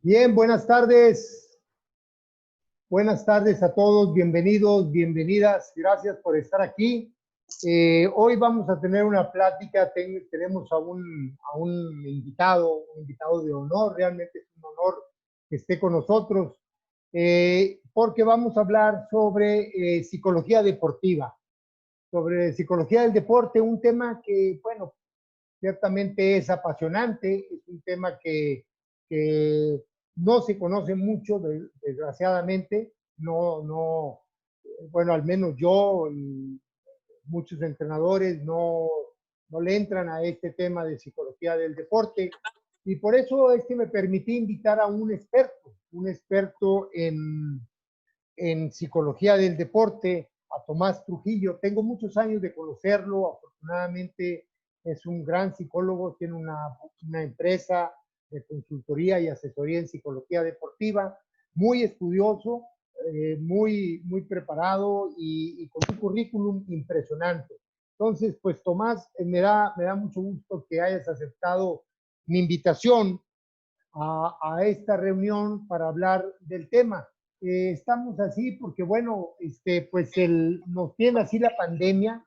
Bien, buenas tardes. Buenas tardes a todos, bienvenidos, bienvenidas. Gracias por estar aquí. Hoy vamos a tener una plática, tenemos a un invitado de honor, realmente es un honor que esté con nosotros, porque vamos a hablar sobre psicología deportiva, sobre psicología del deporte, un tema que, bueno, ciertamente es apasionante, es un tema que no se conoce mucho, desgraciadamente, no, bueno, al menos yo y muchos entrenadores no le entran a este tema de psicología del deporte, y por eso es que me permití invitar a un experto en psicología del deporte, a Tomás Trujillo. Tengo muchos años de conocerlo, afortunadamente es un gran psicólogo, tiene una empresa de consultoría y asesoría en psicología deportiva, muy estudioso, muy preparado y con un currículum impresionante. Entonces, pues Tomás, me da mucho gusto que hayas aceptado mi invitación a esta reunión para hablar del tema. Estamos así porque, bueno, pues nos tiene así la pandemia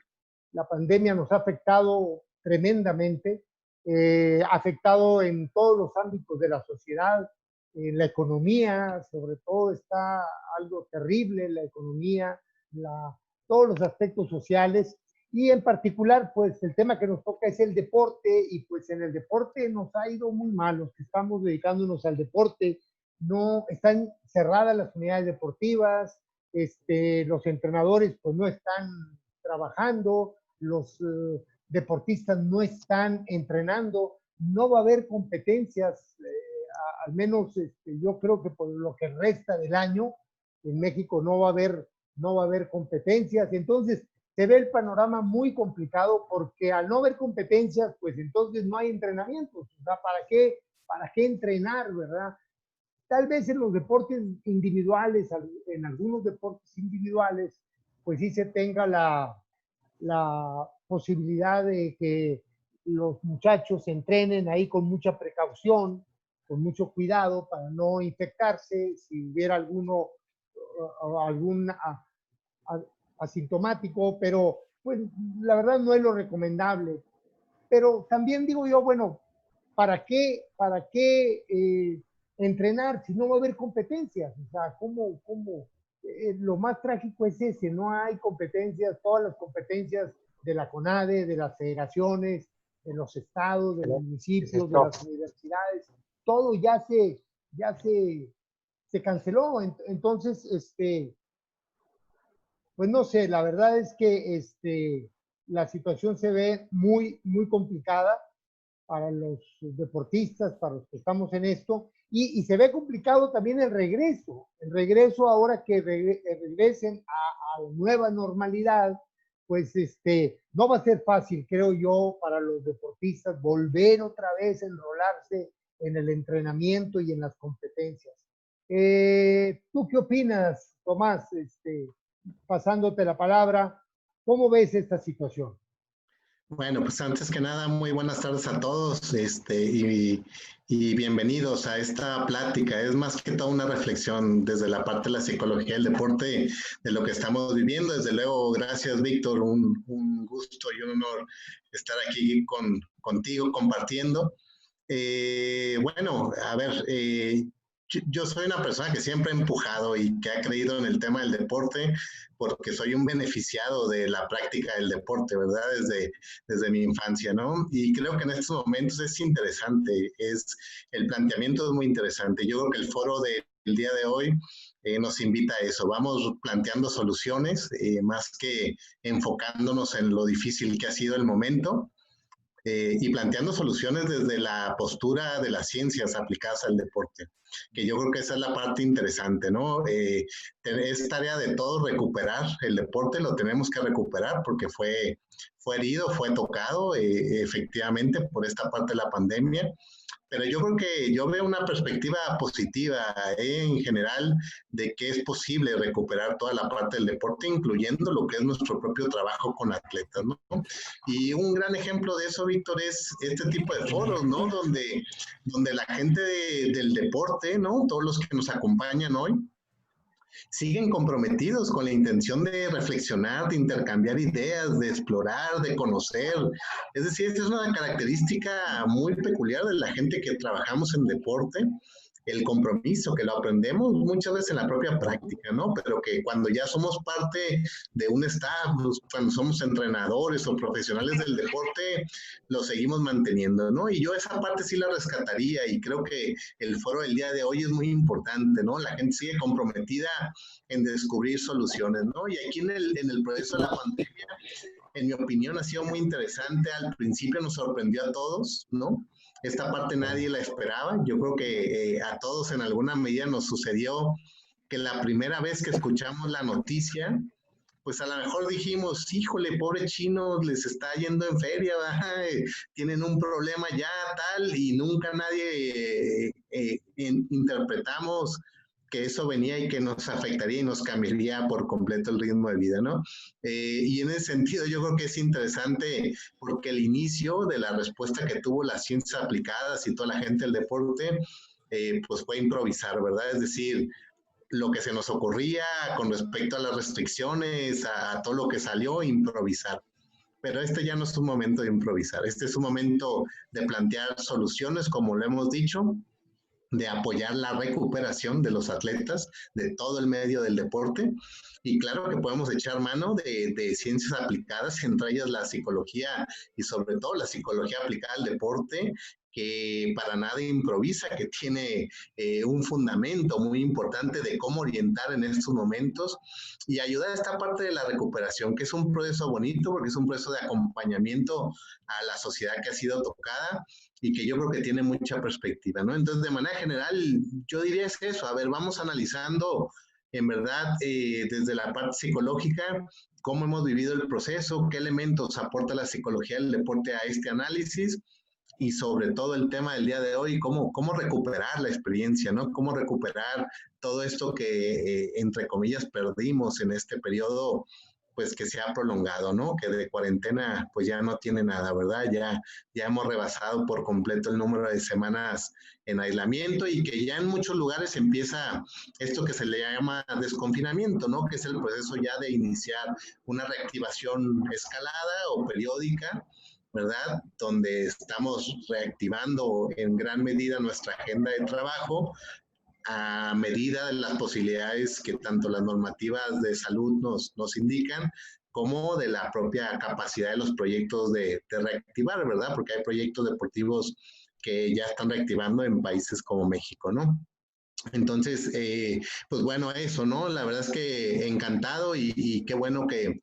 nos ha afectado tremendamente, ha afectado en todos los ámbitos de la sociedad, la economía, sobre todo está algo terrible, la economía, todos los aspectos sociales, y en particular, pues el tema que nos toca es el deporte, y pues en el deporte nos ha ido muy mal, los que estamos dedicándonos al deporte, no están cerradas las unidades deportivas, los entrenadores pues no están trabajando, los deportistas no están entrenando, no va a haber competencias, al menos yo creo que por lo que resta del año, en México no va a haber competencias, entonces se ve el panorama muy complicado porque al no haber competencias, pues entonces no hay entrenamientos. O sea, ¿para qué entrenar, verdad? Tal vez en los deportes individuales, en algunos deportes individuales, pues sí se tenga la posibilidad de que los muchachos se entrenen ahí con mucha precaución, con mucho cuidado para no infectarse, si hubiera algún asintomático, pero pues la verdad no es lo recomendable. Pero también digo yo, bueno, ¿para qué entrenar si no va a haber competencias? O sea, ¿cómo? Lo más trágico es ese, no hay competencias, todas las competencias de la CONADE, de las federaciones, de los estados, de los municipios, de las universidades, todo ya se canceló. Entonces, pues no sé, la verdad es que la situación se ve muy complicada para los deportistas, para los que estamos en esto, y se ve complicado también el regreso ahora que regresen a la nueva normalidad, pues no va a ser fácil, creo yo, para los deportistas volver otra vez a enrolarse en el entrenamiento y en las competencias. ¿Tú qué opinas, Tomás? Pasándote la palabra, ¿cómo ves esta situación? Bueno, pues antes que nada, muy buenas tardes a todos, y bienvenidos a esta plática. Es más que todo una reflexión desde la parte de la psicología del deporte, de lo que estamos viviendo. Desde luego, gracias, Víctor, un gusto y un honor estar aquí contigo compartiendo. Bueno, a ver, yo soy una persona que siempre ha empujado y que ha creído en el tema del deporte porque soy un beneficiado de la práctica del deporte, ¿verdad? Desde mi infancia, ¿no? Y creo que en estos momentos es interesante, el planteamiento es muy interesante. Yo creo que el foro del día de hoy nos invita a eso. Vamos planteando soluciones, más que enfocándonos en lo difícil que ha sido el momento, y planteando soluciones desde la postura de las ciencias aplicadas al deporte, que yo creo que esa es la parte interesante, ¿no? Es tarea de todos recuperar el deporte, lo tenemos que recuperar porque fue fue herido, fue tocado efectivamente por esta parte de la pandemia. Pero yo creo que yo veo una perspectiva positiva en general de que es posible recuperar toda la parte del deporte, incluyendo lo que es nuestro propio trabajo con atletas, ¿no? Y un gran ejemplo de eso, Víctor, es este tipo de foros, ¿no? Donde la gente del deporte, ¿no? Todos los que nos acompañan hoy, siguen comprometidos con la intención de reflexionar, de intercambiar ideas, de explorar, de conocer. Es decir, esta es una característica muy peculiar de la gente que trabajamos en deporte, el compromiso, que lo aprendemos muchas veces en la propia práctica, ¿no? Pero que cuando ya somos parte de un staff, cuando somos entrenadores o profesionales del deporte, lo seguimos manteniendo, ¿no? Y yo esa parte sí la rescataría y creo que el foro del día de hoy es muy importante, ¿no? La gente sigue comprometida en descubrir soluciones, ¿no? Y aquí en el proceso de la pandemia, en mi opinión, ha sido muy interesante. Al principio nos sorprendió a todos, ¿no? Esta parte nadie la esperaba. Yo creo que a todos en alguna medida nos sucedió que la primera vez que escuchamos la noticia, pues a lo mejor dijimos, híjole, pobre chinos, les está yendo en feria, tienen un problema ya tal, y nunca nadie interpretamos que eso venía y que nos afectaría y nos cambiaría por completo el ritmo de vida, ¿no? Y en ese sentido yo creo que es interesante porque el inicio de la respuesta que tuvo las ciencias aplicadas y toda la gente del deporte, pues fue improvisar, ¿verdad? Es decir, lo que se nos ocurría con respecto a las restricciones, a todo lo que salió, improvisar. Pero este ya no es un momento de improvisar, este es un momento de plantear soluciones, como lo hemos dicho, de apoyar la recuperación de los atletas, de todo el medio del deporte. Y claro que podemos echar mano de ciencias aplicadas, entre ellas la psicología y sobre todo la psicología aplicada al deporte, que para nada improvisa, que tiene un fundamento muy importante de cómo orientar en estos momentos y ayudar a esta parte de la recuperación, que es un proceso bonito porque es un proceso de acompañamiento a la sociedad que ha sido tocada y que yo creo que tiene mucha perspectiva, ¿no? Entonces, de manera general, yo diría es eso, a ver, vamos analizando en verdad desde la parte psicológica cómo hemos vivido el proceso, qué elementos aporta la psicología del deporte a este análisis y sobre todo el tema del día de hoy, cómo recuperar la experiencia, ¿no? Cómo recuperar todo esto que, entre comillas, perdimos en este periodo pues que se ha prolongado, ¿no? Que de cuarentena pues ya no tiene nada, ¿verdad? Ya hemos rebasado por completo el número de semanas en aislamiento y que ya en muchos lugares empieza esto que se le llama desconfinamiento, ¿no? Que es el proceso ya de iniciar una reactivación escalada o periódica, ¿verdad? Donde estamos reactivando en gran medida nuestra agenda de trabajo, a medida de las posibilidades que tanto las normativas de salud nos indican, como de la propia capacidad de los proyectos de reactivar, ¿verdad? Porque hay proyectos deportivos que ya están reactivando en países como México, ¿no? Entonces, pues bueno, eso, ¿no? La verdad es que encantado y qué bueno que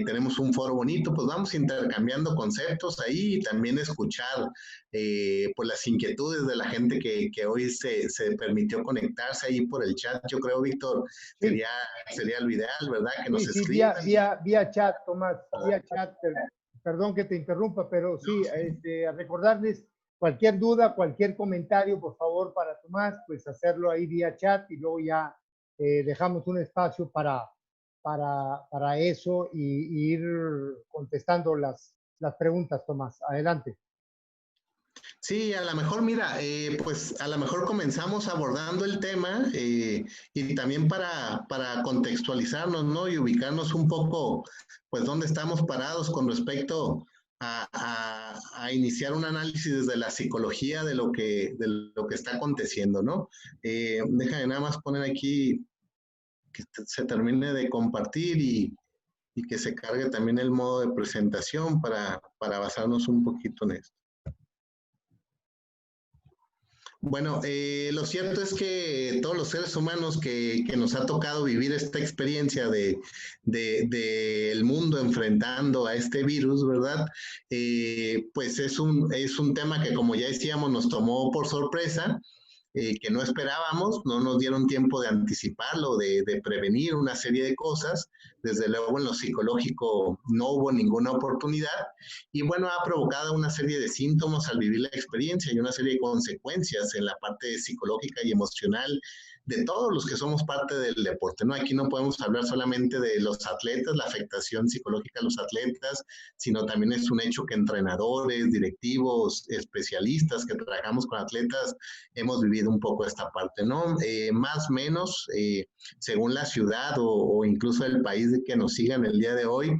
tenemos un foro bonito, pues vamos intercambiando conceptos ahí y también escuchar pues las inquietudes de la gente que hoy se permitió conectarse ahí por el chat. Yo creo, Víctor, Sí. sería lo ideal, ¿verdad? Que nos Sí, escriban. vía chat, Tomás, vía chat. Perdón que te interrumpa, pero sí, recordarles cualquier duda, cualquier comentario, por favor, para Tomás, pues hacerlo ahí vía chat y luego ya dejamos un espacio para eso y ir contestando las preguntas, Tomás. Adelante. Sí, a lo mejor, mira, pues a lo mejor comenzamos abordando el tema y también para contextualizarnos, ¿no? Y ubicarnos un poco, pues, dónde estamos parados con respecto a iniciar un análisis desde la psicología de lo que está aconteciendo, ¿no? Déjame nada más poner aquí que se termine de compartir y que se cargue también el modo de presentación para basarnos un poquito en esto. Bueno, lo cierto es que todos los seres humanos que nos ha tocado vivir esta experiencia del mundo enfrentando a este virus, ¿verdad? Pues es un tema que, como ya decíamos, nos tomó por sorpresa. que no esperábamos, no nos dieron tiempo de anticiparlo, de prevenir una serie de cosas. Desde luego en lo psicológico no hubo ninguna oportunidad y bueno, ha provocado una serie de síntomas al vivir la experiencia y una serie de consecuencias en la parte psicológica y emocional de todos los que somos parte del deporte, ¿no? Aquí no podemos hablar solamente de los atletas, la afectación psicológica a los atletas, sino también es un hecho que entrenadores, directivos, especialistas que trabajamos con atletas, hemos vivido un poco esta parte, ¿no? Más o menos, según la ciudad o incluso el país que nos sigan el día de hoy,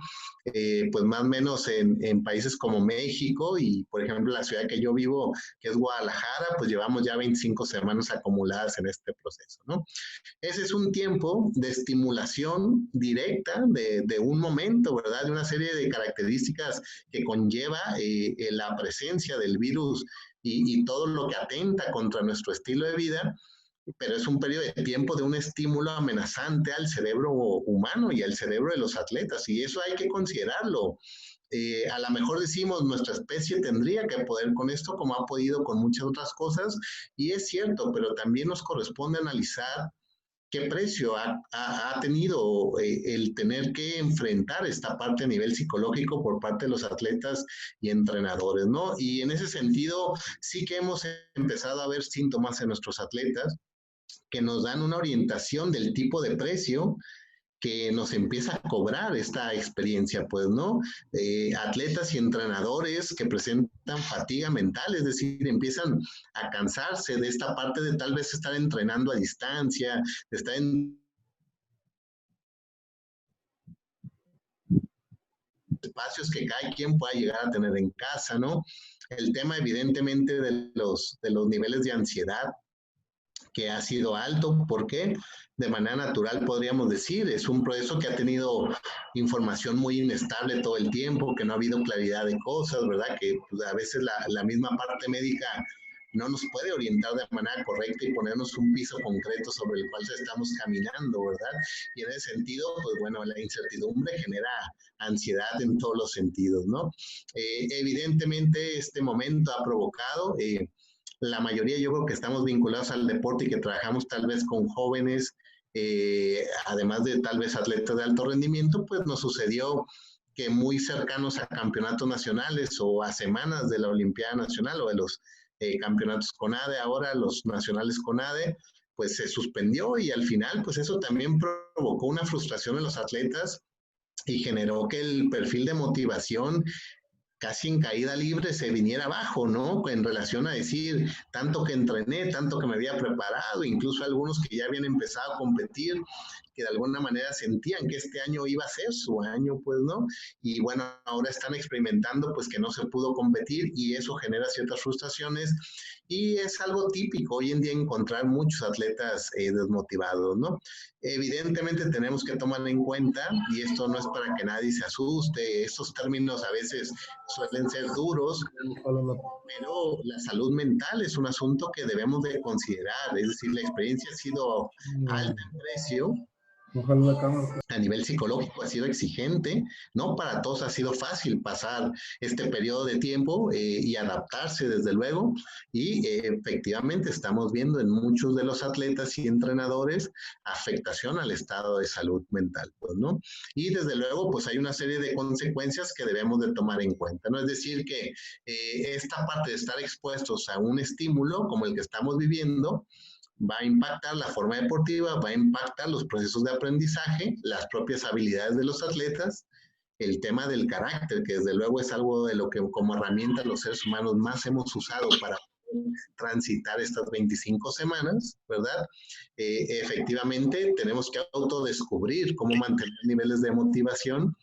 pues más o menos en países como México y, por ejemplo, la ciudad que yo vivo, que es Guadalajara, pues llevamos ya 25 semanas acumuladas en este proceso, ¿no? Ese es un tiempo de estimulación directa de un momento, ¿verdad? De una serie de características que conlleva la presencia del virus y todo lo que atenta contra nuestro estilo de vida, pero es un periodo de tiempo de un estímulo amenazante al cerebro humano y al cerebro de los atletas, y eso hay que considerarlo. A lo mejor decimos, nuestra especie tendría que poder con esto, como ha podido con muchas otras cosas, y es cierto, pero también nos corresponde analizar qué precio ha tenido el tener que enfrentar esta parte a nivel psicológico por parte de los atletas y entrenadores, ¿no? Y en ese sentido, sí que hemos empezado a ver síntomas en nuestros atletas que nos dan una orientación del tipo de precio que nos empieza a cobrar esta experiencia, pues, ¿no? Atletas y entrenadores que presentan fatiga mental, es decir, empiezan a cansarse de esta parte de tal vez estar entrenando a distancia, de estar en espacios que cada quien pueda llegar a tener en casa, ¿no? El tema, evidentemente, de los niveles de ansiedad que ha sido alto. ¿Por qué? De manera natural podríamos decir, es un proceso que ha tenido información muy inestable todo el tiempo, que no ha habido claridad de cosas, ¿verdad? Que pues, a veces la misma parte médica no nos puede orientar de manera correcta y ponernos un piso concreto sobre el cual estamos caminando, ¿verdad? Y en ese sentido, pues bueno, la incertidumbre genera ansiedad en todos los sentidos, ¿no? Evidentemente, este momento ha provocado la mayoría yo creo que estamos vinculados al deporte y que trabajamos tal vez con jóvenes, además de tal vez atletas de alto rendimiento, pues nos sucedió que muy cercanos a campeonatos nacionales o a semanas de la Olimpiada Nacional o de los campeonatos CONADE, ahora los nacionales CONADE, pues se suspendió y al final pues eso también provocó una frustración en los atletas y generó que el perfil de motivación casi en caída libre se viniera abajo, ¿no? En relación a decir, tanto que entrené, tanto que me había preparado, incluso algunos que ya habían empezado a competir, que de alguna manera sentían que este año iba a ser su año, pues, ¿no? Y bueno, ahora están experimentando, pues, que no se pudo competir y eso genera ciertas frustraciones y es algo típico hoy en día encontrar muchos atletas desmotivados, ¿no? Evidentemente tenemos que tomar en cuenta, y esto no es para que nadie se asuste, estos términos a veces suelen ser duros, pero la salud mental es un asunto que debemos de considerar, es decir, la experiencia ha sido alta en precio, a nivel psicológico ha sido exigente, no para todos ha sido fácil pasar este periodo de tiempo y adaptarse desde luego y efectivamente estamos viendo en muchos de los atletas y entrenadores afectación al estado de salud mental, pues, ¿no? Y desde luego pues hay una serie de consecuencias que debemos de tomar en cuenta, ¿no? Es decir que esta parte de estar expuestos a un estímulo como el que estamos viviendo va a impactar la forma deportiva, va a impactar los procesos de aprendizaje, las propias habilidades de los atletas, el tema del carácter, que desde luego es algo de lo que como herramienta los seres humanos más hemos usado para transitar estas 25 semanas, ¿verdad? Efectivamente, tenemos que autodescubrir cómo mantener niveles de motivación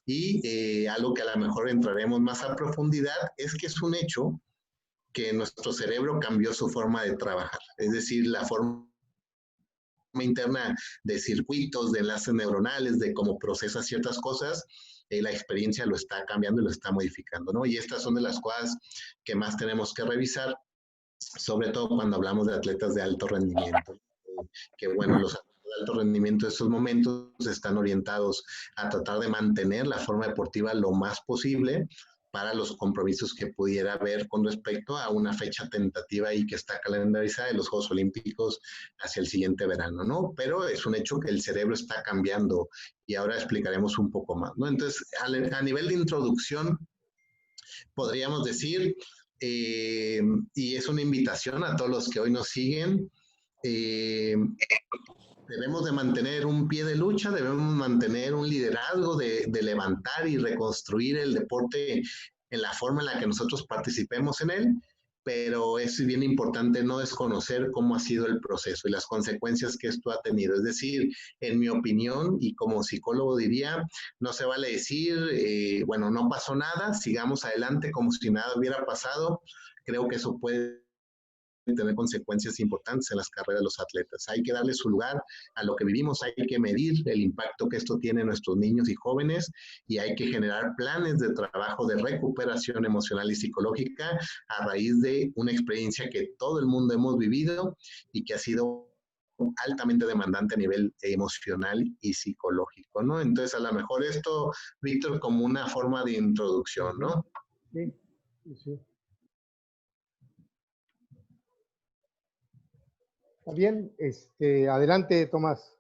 y algo que a lo mejor entraremos más a profundidad es que es un hecho que nuestro cerebro cambió su forma de trabajar, es decir, la forma interna de circuitos, de enlaces neuronales, de cómo procesa ciertas cosas, la experiencia lo está cambiando y lo está modificando, ¿no? Y estas son de las cosas que más tenemos que revisar, sobre todo cuando hablamos de atletas de alto rendimiento. Que bueno, los atletas de alto rendimiento en estos momentos están orientados a tratar de mantener la forma deportiva lo más posible, para los compromisos que pudiera haber con respecto a una fecha tentativa y que está calendarizada de los Juegos Olímpicos hacia el siguiente verano, ¿no? Pero es un hecho que el cerebro está cambiando y ahora explicaremos un poco más, ¿no? Entonces, a nivel de introducción, podríamos decir, y es una invitación a todos los que hoy nos siguen, debemos de mantener un pie de lucha, debemos mantener un liderazgo de levantar y reconstruir el deporte en la forma en la que nosotros participemos en él, pero es bien importante no desconocer cómo ha sido el proceso y las consecuencias que esto ha tenido. Es decir, en mi opinión, y como psicólogo diría, no se vale decir, bueno, no pasó nada, sigamos adelante como si nada hubiera pasado. Creo que eso puede tener consecuencias importantes en las carreras de los atletas. Hay que darle su lugar a lo que vivimos, hay que medir el impacto que esto tiene en nuestros niños y jóvenes y hay que generar planes de trabajo de recuperación emocional y psicológica a raíz de una experiencia que todo el mundo hemos vivido y que ha sido altamente demandante a nivel emocional y psicológico, ¿no? Entonces, a lo mejor esto, Víctor, como una forma de introducción, ¿no? Sí, sí, sí. Está bien, adelante, Tomás.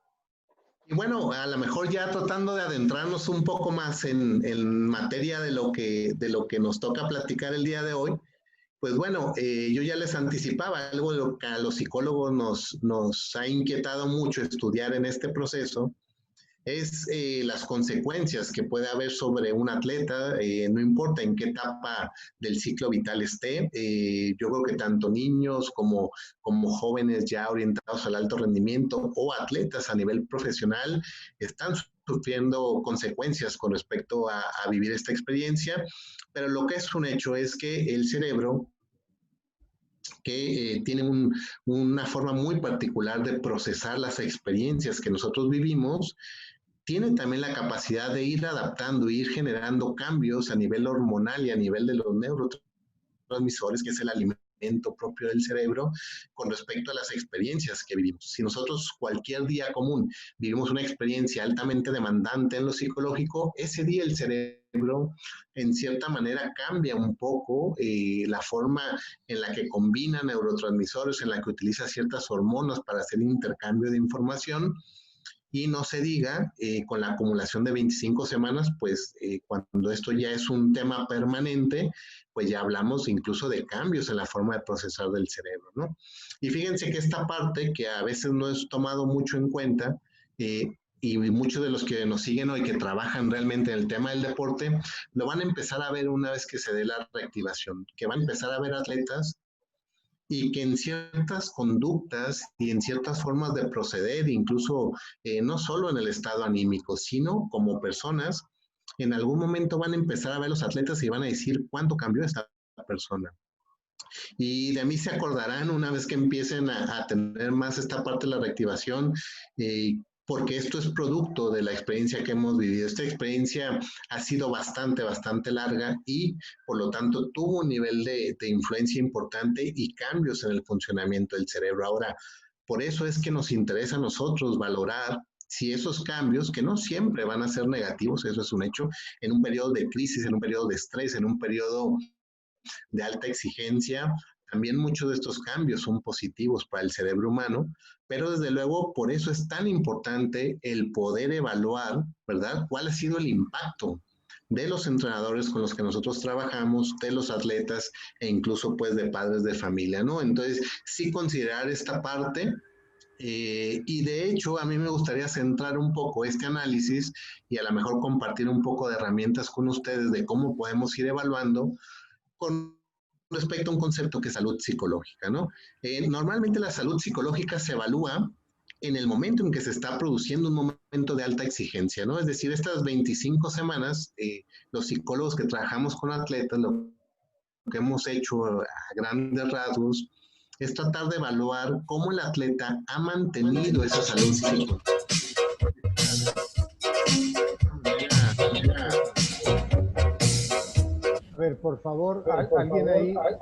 Y bueno, a lo mejor ya tratando de adentrarnos un poco más en materia de lo que nos toca platicar el día de hoy, pues bueno, yo ya les anticipaba algo de lo que a los psicólogos nos ha inquietado mucho estudiar en este proceso, es las consecuencias que puede haber sobre un atleta, no importa en qué etapa del ciclo vital esté. Yo creo que tanto niños como jóvenes ya orientados al alto rendimiento o atletas a nivel profesional están sufriendo consecuencias con respecto a vivir esta experiencia, pero lo que es un hecho es que el cerebro que tiene una forma muy particular de procesar las experiencias que nosotros vivimos, tiene también la capacidad de ir adaptando, ir generando cambios a nivel hormonal y a nivel de los neurotransmisores, que es el alimento propio del cerebro, con respecto a las experiencias que vivimos. Si nosotros cualquier día común vivimos una experiencia altamente demandante en lo psicológico, ese día el cerebro en cierta manera cambia un poco la forma en la que combina neurotransmisores, en la que utiliza ciertas hormonas para hacer intercambio de información. Y no se diga, con la acumulación de 25 semanas, pues cuando esto ya es un tema permanente, pues ya hablamos incluso de cambios en la forma de procesar del cerebro, ¿no? Y fíjense que esta parte que a veces no es tomado mucho en cuenta, y muchos de los que nos siguen hoy que trabajan realmente en el tema del deporte, lo van a empezar a ver una vez que se dé la reactivación, que van a empezar a ver atletas y que en ciertas conductas y en ciertas formas de proceder, incluso no solo en el estado anímico, sino como personas, en algún momento van a empezar a ver los atletas y van a decir cuánto cambió esta persona. Y de mí se acordarán una vez que empiecen a tener más esta parte de la reactivación, porque esto es producto de la experiencia que hemos vivido. Esta experiencia ha sido bastante larga y por lo tanto tuvo un nivel de influencia importante y cambios en el funcionamiento del cerebro. Ahora, por eso es que nos interesa a nosotros valorar si esos cambios, que no siempre van a ser negativos, eso es un hecho, en un periodo de crisis, en un periodo de estrés, en un periodo de alta exigencia, también muchos de estos cambios son positivos para el cerebro humano, pero desde luego por eso es tan importante el poder evaluar, ¿verdad?, cuál ha sido el impacto de los entrenadores con los que nosotros trabajamos, de los atletas e incluso pues de padres de familia, ¿no? Entonces, sí considerar esta parte. Y de hecho, a mí me gustaría centrar un poco este análisis y a lo mejor compartir un poco de herramientas con ustedes de cómo podemos ir evaluando con respecto a un concepto que es salud psicológica, ¿no? Normalmente la salud psicológica se evalúa en el momento en que se está produciendo un momento de alta exigencia, ¿no? Es decir, estas 25 semanas, los psicólogos que trabajamos con atletas, lo que hemos hecho a grandes rasgos es tratar de evaluar cómo el atleta ha mantenido esa salud psicológica. A ver, por favor,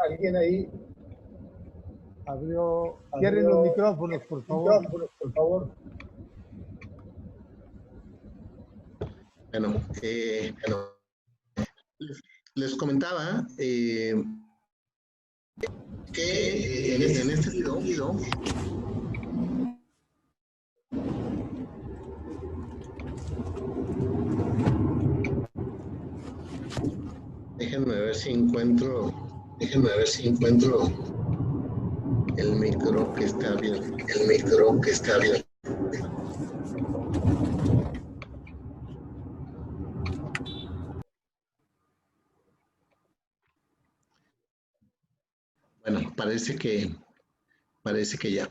alguien ahí abrió. Cierren los micrófonos, por favor. Bueno, les comentaba que en este sentido, déjenme ver si encuentro el micro que está abierto. Bueno, parece que ya.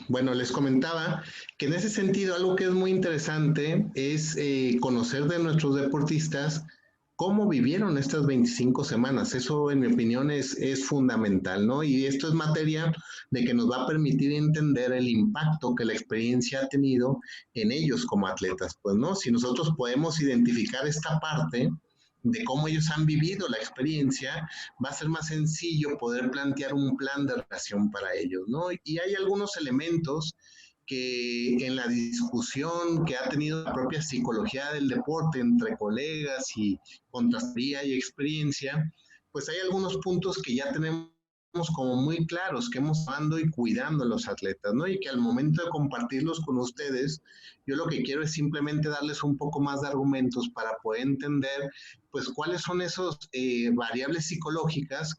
Bueno, les comentaba que en ese sentido algo que es muy interesante es conocer de nuestros deportistas cómo vivieron estas 25 semanas. Eso, en mi opinión, es fundamental, ¿no? Y esto es materia de que nos va a permitir entender el impacto que la experiencia ha tenido en ellos como atletas, pues, ¿no? Si nosotros podemos identificar esta parte de cómo ellos han vivido la experiencia, va a ser más sencillo poder plantear un plan de relación para ellos, ¿no? Y hay algunos elementos que en la discusión que ha tenido la propia psicología del deporte entre colegas y contrastía y experiencia, pues hay algunos puntos que ya tenemos como muy claros, que hemos estado y cuidando a los atletas, ¿no? Y que al momento de compartirlos con ustedes, yo lo que quiero es simplemente darles un poco más de argumentos para poder entender, pues, cuáles son esos variables psicológicas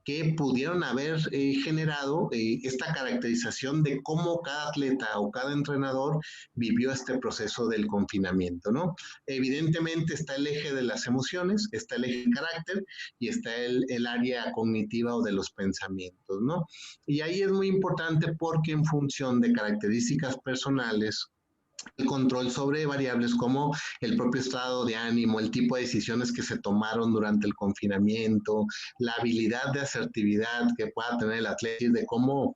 que pudieron haber generado esta caracterización de cómo cada atleta o cada entrenador vivió este proceso del confinamiento, ¿no? Evidentemente está el eje de las emociones, está el eje del carácter y está el área cognitiva o de los pensamientos, ¿no? Y ahí es muy importante porque en función de características personales, el control sobre variables como el propio estado de ánimo, el tipo de decisiones que se tomaron durante el confinamiento, la habilidad de asertividad que pueda tener el atleta, de cómo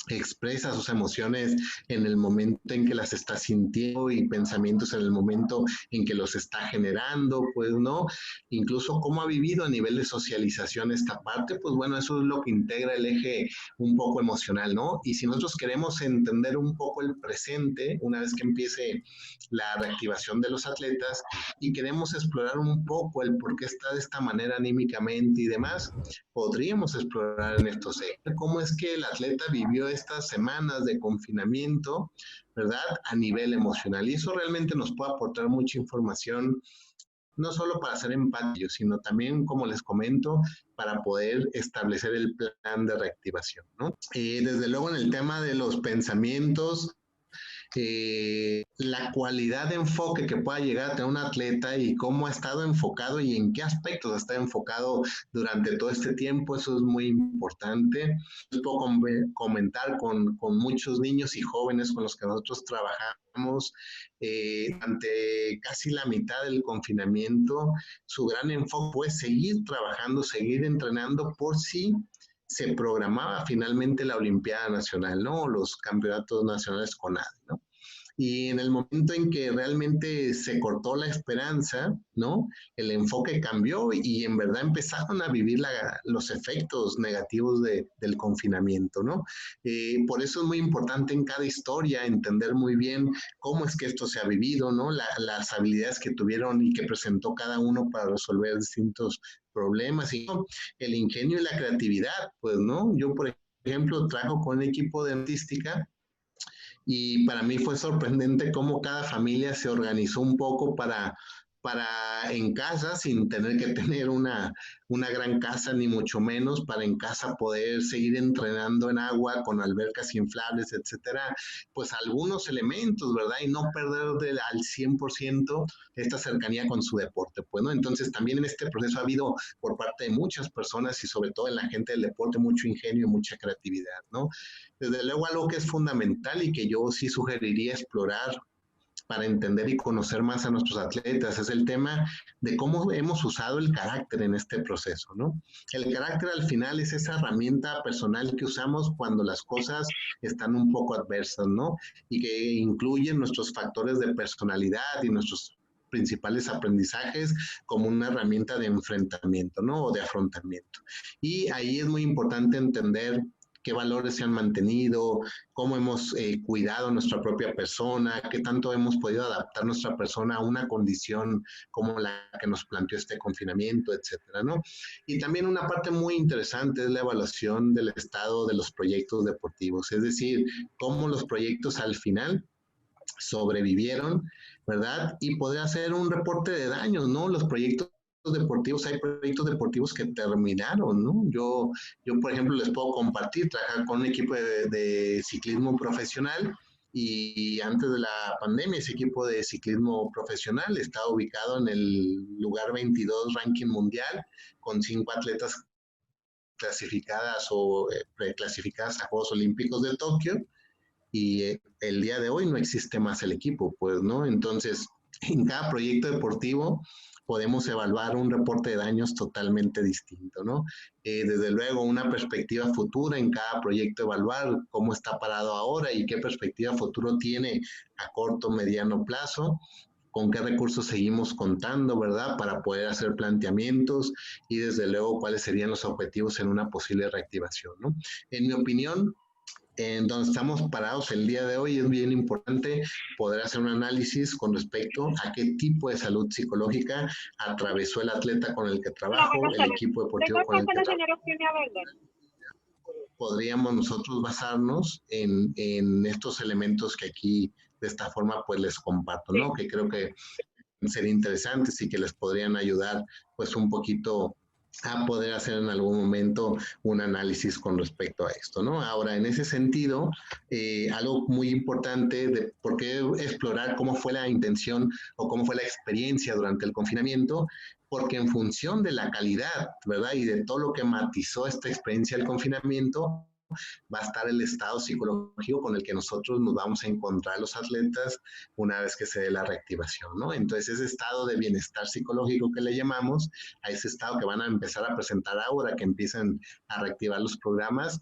expresa sus emociones en el momento en que las está sintiendo y pensamientos en el momento en que los está generando, pues, ¿no? Incluso cómo ha vivido a nivel de socialización esta parte, pues bueno, eso es lo que integra el eje un poco emocional, ¿no? Y si nosotros queremos entender un poco el presente, una vez que empiece la reactivación de los atletas y queremos explorar un poco el por qué está de esta manera anímicamente y demás, podríamos explorar en estos ejes cómo es que el atleta vivió estas semanas de confinamiento, ¿verdad? A nivel emocional. Y eso realmente nos puede aportar mucha información, no solo para hacer empatía, sino también, como les comento, para poder establecer el plan de reactivación, ¿no? Desde luego en el tema de los pensamientos, la cualidad de enfoque que pueda llegar a tener un atleta y cómo ha estado enfocado y en qué aspectos ha estado enfocado durante todo este tiempo, eso es muy importante. Puedo comentar con muchos niños y jóvenes con los que nosotros trabajamos ante casi la mitad del confinamiento, su gran enfoque fue seguir trabajando, seguir entrenando por si se programaba finalmente la Olimpiada Nacional, ¿no? Los campeonatos nacionales con ADE, ¿no? Y en el momento en que realmente se cortó la esperanza, ¿no? El enfoque cambió y en verdad empezaron a vivir los efectos negativos del confinamiento, ¿no? Por eso es muy importante en cada historia entender muy bien cómo es que esto se ha vivido, ¿no? Las habilidades que tuvieron y que presentó cada uno para resolver distintos problemas y ¿no? El ingenio y la creatividad, pues, ¿no? Yo, por ejemplo, trabajo con un equipo de artística y para mí fue sorprendente cómo cada familia se organizó un poco para en casa, sin tener que tener una gran casa, ni mucho menos, para en casa poder seguir entrenando en agua con albercas inflables, etcétera, pues algunos elementos, ¿verdad? Y no perder al 100% esta cercanía con su deporte, pues, ¿no? Entonces también en este proceso ha habido por parte de muchas personas y sobre todo en la gente del deporte mucho ingenio y mucha creatividad, ¿no? Desde luego algo que es fundamental y que yo sí sugeriría explorar para entender y conocer más a nuestros atletas es el tema de cómo hemos usado el carácter en este proceso, ¿no? El carácter al final es esa herramienta personal que usamos cuando las cosas están un poco adversas, ¿no? Y que incluyen nuestros factores de personalidad y nuestros principales aprendizajes como una herramienta de enfrentamiento, ¿no? O de afrontamiento. Y ahí es muy importante entender qué valores se han mantenido, cómo hemos cuidado nuestra propia persona, qué tanto hemos podido adaptar nuestra persona a una condición como la que nos planteó este confinamiento, etcétera, ¿no? Y también una parte muy interesante es la evaluación del estado de los proyectos deportivos, es decir, cómo los proyectos al final sobrevivieron, ¿verdad? Y poder hacer un reporte de daños, ¿no? Los proyectos deportivos, hay proyectos deportivos que terminaron, ¿no? Yo por ejemplo, les puedo compartir, trabajar con un equipo de ciclismo profesional y antes de la pandemia ese equipo de ciclismo profesional estaba ubicado en el lugar 22 ranking mundial con 5 atletas clasificadas o preclasificadas a Juegos Olímpicos de Tokio y el día de hoy no existe más el equipo, pues, ¿no? Entonces, en cada proyecto deportivo podemos evaluar un reporte de daños totalmente distinto, ¿no? Desde luego, una perspectiva futura en cada proyecto, evaluar cómo está parado ahora y qué perspectiva futuro tiene a corto, mediano plazo, con qué recursos seguimos contando, ¿verdad? Para poder hacer planteamientos y desde luego cuáles serían los objetivos en una posible reactivación, ¿no? En mi opinión, en donde estamos parados el día de hoy, es bien importante poder hacer un análisis con respecto a qué tipo de salud psicológica atravesó el atleta con el que Hola, trabajo, buenas el tardes. equipo Tengo deportivo el con el caso de que la trabajo. señora Eugenia Verde. Podríamos nosotros basarnos en estos elementos que aquí de esta forma pues les comparto, ¿no? Que creo que serían interesantes y que les podrían ayudar pues un poquito a poder hacer en algún momento un análisis con respecto a esto, ¿no? Ahora, en ese sentido, algo muy importante de por qué explorar cómo fue la intención o cómo fue la experiencia durante el confinamiento, porque en función de la calidad, ¿verdad? Y de todo lo que matizó esta experiencia del confinamiento, va a estar el estado psicológico con el que nosotros nos vamos a encontrar los atletas una vez que se dé la reactivación, ¿no? Entonces, ese estado de bienestar psicológico que le llamamos, a ese estado que van a empezar a presentar ahora, que empiezan a reactivar los programas,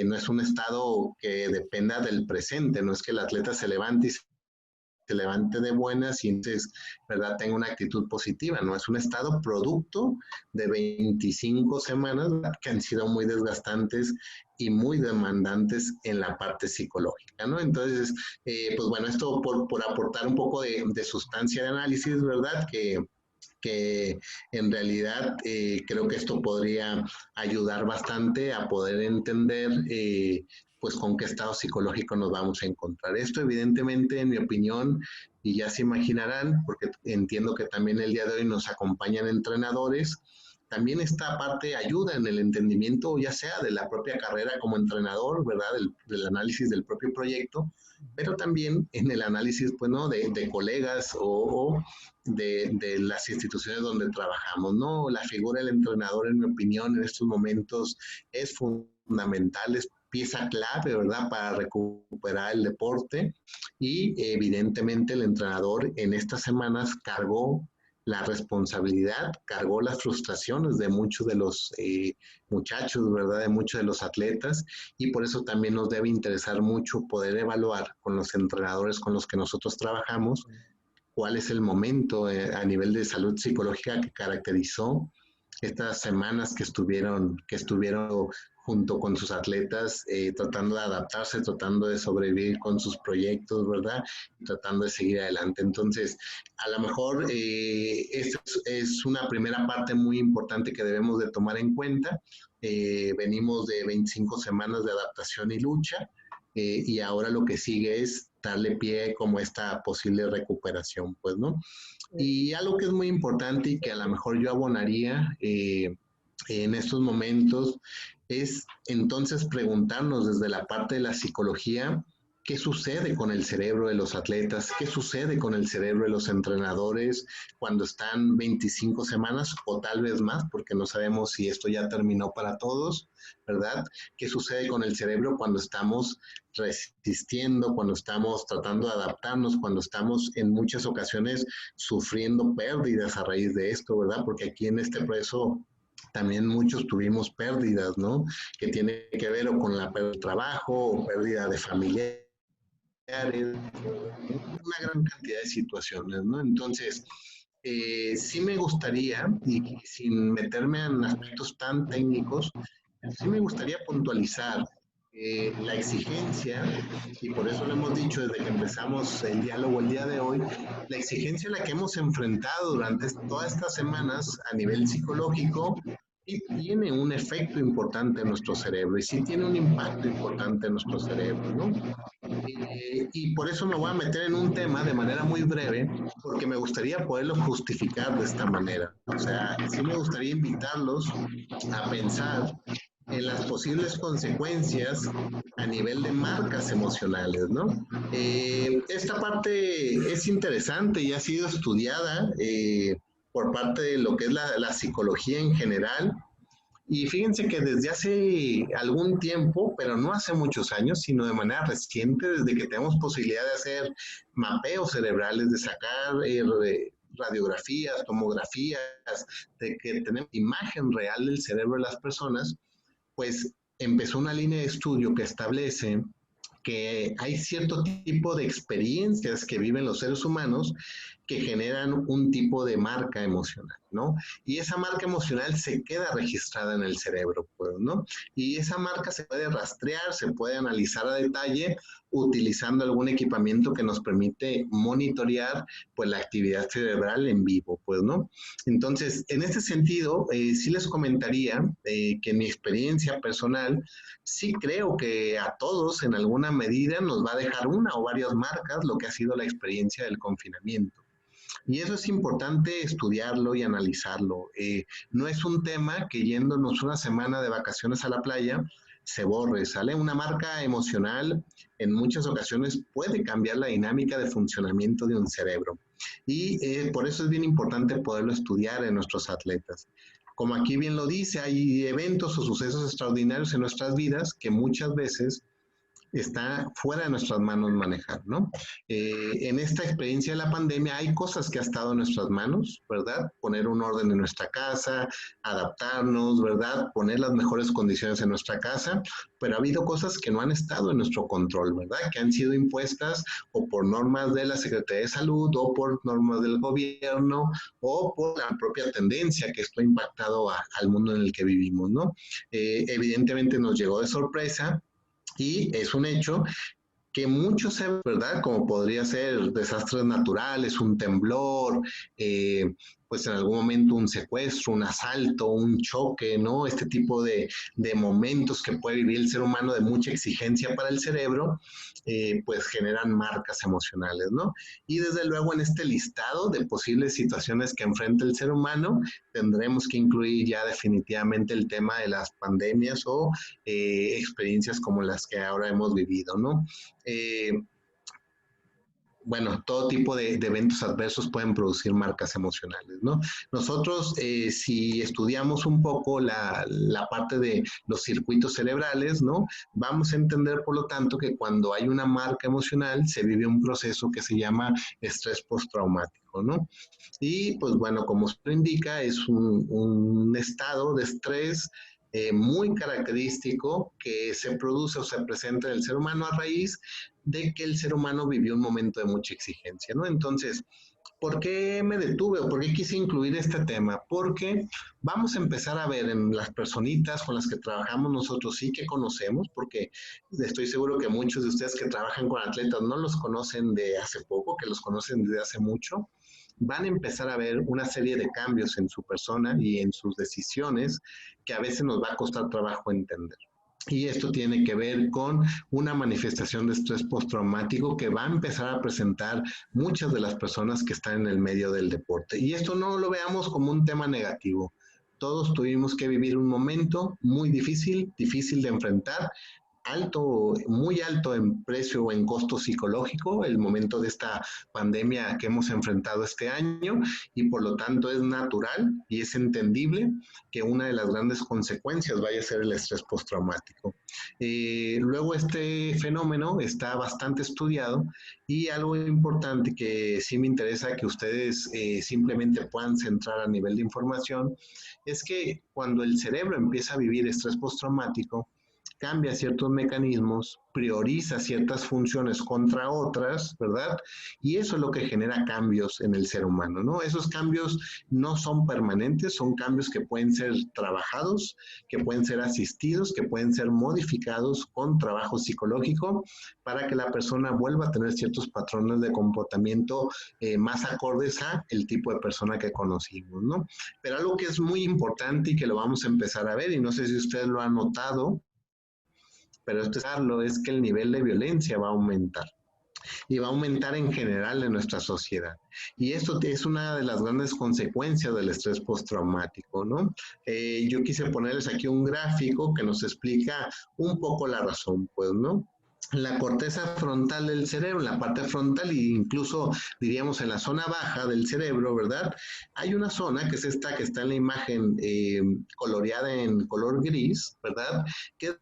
no es un estado que dependa del presente, no es que el atleta se levante y se levante de buenas y entonces, ¿verdad?, tenga una actitud positiva, ¿no? Es un estado producto de 25 semanas que han sido muy desgastantes y muy demandantes en la parte psicológica, ¿no? Entonces, pues bueno, esto por aportar un poco de sustancia de análisis, ¿verdad?, que en realidad creo que esto podría ayudar bastante a poder entender pues con qué estado psicológico nos vamos a encontrar. Esto evidentemente, en mi opinión, y ya se imaginarán, porque entiendo que también el día de hoy nos acompañan entrenadores, también esta parte ayuda en el entendimiento, ya sea de la propia carrera como entrenador, ¿verdad? Del análisis del propio proyecto, pero también en el análisis, pues, ¿no?, de colegas o de las instituciones donde trabajamos, ¿no? La figura del entrenador, en mi opinión, en estos momentos es fundamental, es pieza clave, ¿verdad?, para recuperar el deporte y evidentemente el entrenador en estas semanas cargó la responsabilidad, cargó las frustraciones de muchos de los muchachos, ¿verdad?, de muchos de los atletas, y por eso también nos debe interesar mucho poder evaluar con los entrenadores con los que nosotros trabajamos cuál es el momento a nivel de salud psicológica que caracterizó estas semanas que estuvieron junto con sus atletas, tratando de adaptarse, tratando de sobrevivir con sus proyectos, ¿verdad? Y tratando de seguir adelante. Entonces, a lo mejor esta es una primera parte muy importante que debemos de tomar en cuenta. Venimos de 25 semanas de adaptación y lucha, y ahora lo que sigue es darle pie como esta posible recuperación, pues, ¿no? Y algo que es muy importante y que a lo mejor yo abonaría en estos momentos es entonces preguntarnos desde la parte de la psicología qué sucede con el cerebro de los atletas, qué sucede con el cerebro de los entrenadores cuando están 25 semanas o tal vez más, porque no sabemos si esto ya terminó para todos, ¿verdad? ¿Qué sucede con el cerebro cuando estamos resistiendo, cuando estamos tratando de adaptarnos, cuando estamos en muchas ocasiones sufriendo pérdidas a raíz de esto, ¿verdad? Porque aquí en este proceso también muchos tuvimos pérdidas, ¿no? Que tiene que ver o con la pérdida de trabajo o pérdida de familiares, una gran cantidad de situaciones, ¿no? Entonces, sí me gustaría, y sin meterme en aspectos tan técnicos, sí me gustaría puntualizar la exigencia, y por eso lo hemos dicho desde que empezamos el diálogo el día de hoy, la exigencia a la que hemos enfrentado durante todas estas semanas a nivel psicológico y tiene un efecto importante en nuestro cerebro y sí tiene un impacto importante en nuestro cerebro, ¿no? Y por eso me voy a meter en un tema de manera muy breve, porque me gustaría poderlo justificar de esta manera. O sea, sí me gustaría invitarlos a pensar en las posibles consecuencias a nivel de marcas emocionales, ¿no? Esta parte es interesante y ha sido estudiada por parte de lo que es la psicología en general. Y fíjense que desde hace algún tiempo, pero no hace muchos años, sino de manera reciente, desde que tenemos posibilidad de hacer mapeos cerebrales, de sacar radiografías, tomografías, de que tenemos imagen real del cerebro de las personas, pues empezó una línea de estudio que establece que hay cierto tipo de experiencias que viven los seres humanos que generan un tipo de marca emocional, ¿no? Y esa marca emocional se queda registrada en el cerebro, pues, ¿no? Y esa marca se puede rastrear, se puede analizar a detalle utilizando algún equipamiento que nos permite monitorear, pues, la actividad cerebral en vivo, pues, ¿no? Entonces, en este sentido, sí les comentaría que en mi experiencia personal, sí creo que a todos en alguna medida nos va a dejar una o varias marcas lo que ha sido la experiencia del confinamiento. Y eso es importante estudiarlo y analizarlo. No es un tema que yéndonos una semana de vacaciones a la playa se borre, sale una marca emocional, en muchas ocasiones puede cambiar la dinámica de funcionamiento de un cerebro. Y por eso es bien importante poderlo estudiar en nuestros atletas. Como aquí bien lo dice, hay eventos o sucesos extraordinarios en nuestras vidas que muchas veces está fuera de nuestras manos manejar, ¿no? En esta experiencia de la pandemia hay cosas que ha estado en nuestras manos, ¿verdad? Poner un orden en nuestra casa, adaptarnos, ¿verdad? Poner las mejores condiciones en nuestra casa, pero ha habido cosas que no han estado en nuestro control, ¿verdad? Que han sido impuestas o por normas de la Secretaría de Salud o por normas del gobierno o por la propia tendencia que esto ha impactado al mundo en el que vivimos, ¿no? Evidentemente nos llegó de sorpresa, y es un hecho que muchos se ven, ¿verdad? Como podría ser desastres naturales, un temblor, pues en algún momento un secuestro, un asalto, un choque, ¿no? Este tipo de momentos que puede vivir el ser humano de mucha exigencia para el cerebro, pues generan marcas emocionales, ¿no? Y desde luego en este listado de posibles situaciones que enfrenta el ser humano, tendremos que incluir ya definitivamente el tema de las pandemias o experiencias como las que ahora hemos vivido, ¿no? Eh, bueno, todo tipo de eventos adversos pueden producir marcas emocionales, ¿no? Nosotros, si estudiamos un poco la parte de los circuitos cerebrales, ¿no? Vamos a entender, por lo tanto, que cuando hay una marca emocional, se vive un proceso que se llama estrés postraumático, ¿no? Y, pues bueno, como se indica, es un estado de estrés muy característico que se produce o se presenta en el ser humano a raíz de que el ser humano vivió un momento de mucha exigencia, ¿no? Entonces, ¿por qué me detuve o por qué quise incluir este tema? Porque vamos a empezar a ver en las personitas con las que trabajamos nosotros sí que conocemos, porque estoy seguro que muchos de ustedes que trabajan con atletas no los conocen de hace poco, que los conocen desde hace mucho, van a empezar a ver una serie de cambios en su persona y en sus decisiones que a veces nos va a costar trabajo entender. Y esto tiene que ver con una manifestación de estrés postraumático que va a empezar a presentar muchas de las personas que están en el medio del deporte. Y esto no lo veamos como un tema negativo. Todos tuvimos que vivir un momento muy difícil, difícil de enfrentar, alto, muy alto en precio o en costo psicológico, el momento de esta pandemia que hemos enfrentado este año, y por lo tanto es natural y es entendible que una de las grandes consecuencias vaya a ser el estrés postraumático. Luego este fenómeno está bastante estudiado y algo importante que sí me interesa que ustedes simplemente puedan centrar a nivel de información es que cuando el cerebro empieza a vivir estrés postraumático, cambia ciertos mecanismos, prioriza ciertas funciones contra otras, ¿verdad? Y eso es lo que genera cambios en el ser humano, ¿no? Esos cambios no son permanentes, son cambios que pueden ser trabajados, que pueden ser asistidos, que pueden ser modificados con trabajo psicológico para que la persona vuelva a tener ciertos patrones de comportamiento más acordes a el tipo de persona que conocimos, ¿no? Pero algo que es muy importante y que lo vamos a empezar a ver, y no sé si ustedes lo han notado, pero esto es que el nivel de violencia va a aumentar y va a aumentar en general en nuestra sociedad. Y esto es una de las grandes consecuencias del estrés postraumático, ¿no? Yo quise ponerles aquí un gráfico que nos explica un poco la razón, pues, ¿no? La corteza frontal del cerebro, la parte frontal e incluso diríamos en la zona baja del cerebro, ¿verdad? Hay una zona que es esta que está en la imagen coloreada en color gris, ¿verdad? Que es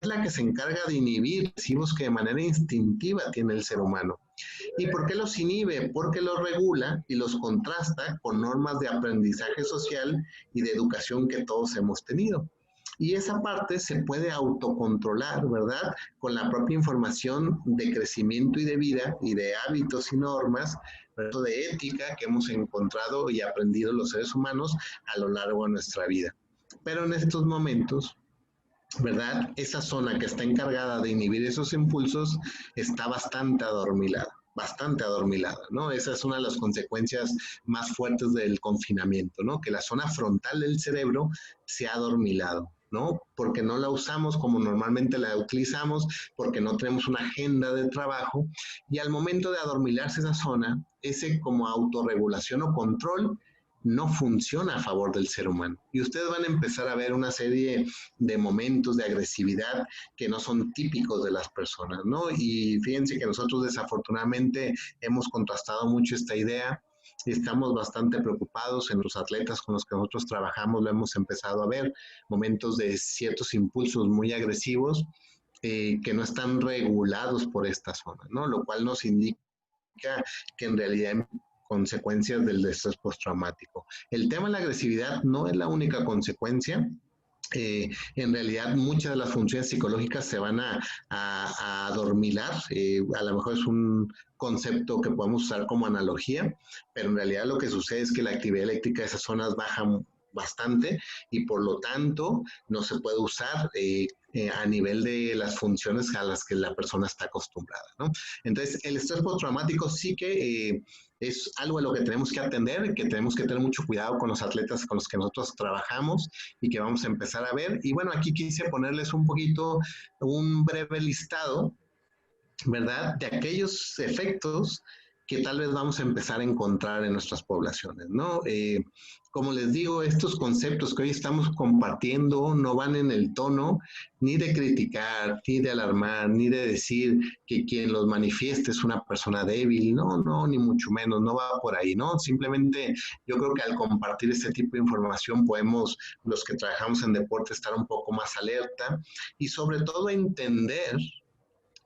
la que se encarga de inhibir recibos que de manera instintiva tiene el ser humano. ¿Y por qué los inhibe? Porque los regula y los contrasta con normas de aprendizaje social y de educación que todos hemos tenido. Y esa parte se puede autocontrolar, ¿verdad? Con la propia información de crecimiento y de vida y de hábitos y normas, ¿verdad? De ética que hemos encontrado y aprendido los seres humanos a lo largo de nuestra vida. Pero en estos momentos, ¿verdad? Esa zona que está encargada de inhibir esos impulsos está bastante adormilada, ¿no? Esa es una de las consecuencias más fuertes del confinamiento, ¿no? Que la zona frontal del cerebro se ha adormilado, ¿no? Porque no la usamos como normalmente la utilizamos, porque no tenemos una agenda de trabajo, y al momento de adormilarse esa zona, ese como autorregulación o control no funciona a favor del ser humano. Y ustedes van a empezar a ver una serie de momentos de agresividad que no son típicos de las personas, ¿no? Y fíjense que nosotros desafortunadamente hemos contrastado mucho esta idea y estamos bastante preocupados en los atletas con los que nosotros trabajamos, lo hemos empezado a ver, momentos de ciertos impulsos muy agresivos que no están regulados por esta zona, ¿no? Lo cual nos indica que en realidad hay consecuencias del estrés postraumático. El tema de la agresividad no es la única consecuencia. En realidad muchas de las funciones psicológicas se van a adormilar, a lo mejor es un concepto que podemos usar como analogía, pero en realidad lo que sucede es que la actividad eléctrica de esas zonas baja bastante y por lo tanto no se puede usar a nivel de las funciones a las que la persona está acostumbrada, ¿no? Entonces, el estrés postraumático sí que es algo a lo que tenemos que atender, que tenemos que tener mucho cuidado con los atletas con los que nosotros trabajamos y que vamos a empezar a ver. Y bueno, aquí quise ponerles un poquito, un breve listado, ¿verdad? De aquellos efectos que tal vez vamos a empezar a encontrar en nuestras poblaciones, ¿no? Como les digo, estos conceptos que hoy estamos compartiendo no van en el tono ni de criticar, ni de alarmar, ni de decir que quien los manifieste es una persona débil, no, no, ni mucho menos, no va por ahí, ¿no? Simplemente yo creo que al compartir este tipo de información podemos, los que trabajamos en deporte, estar un poco más alerta y sobre todo entender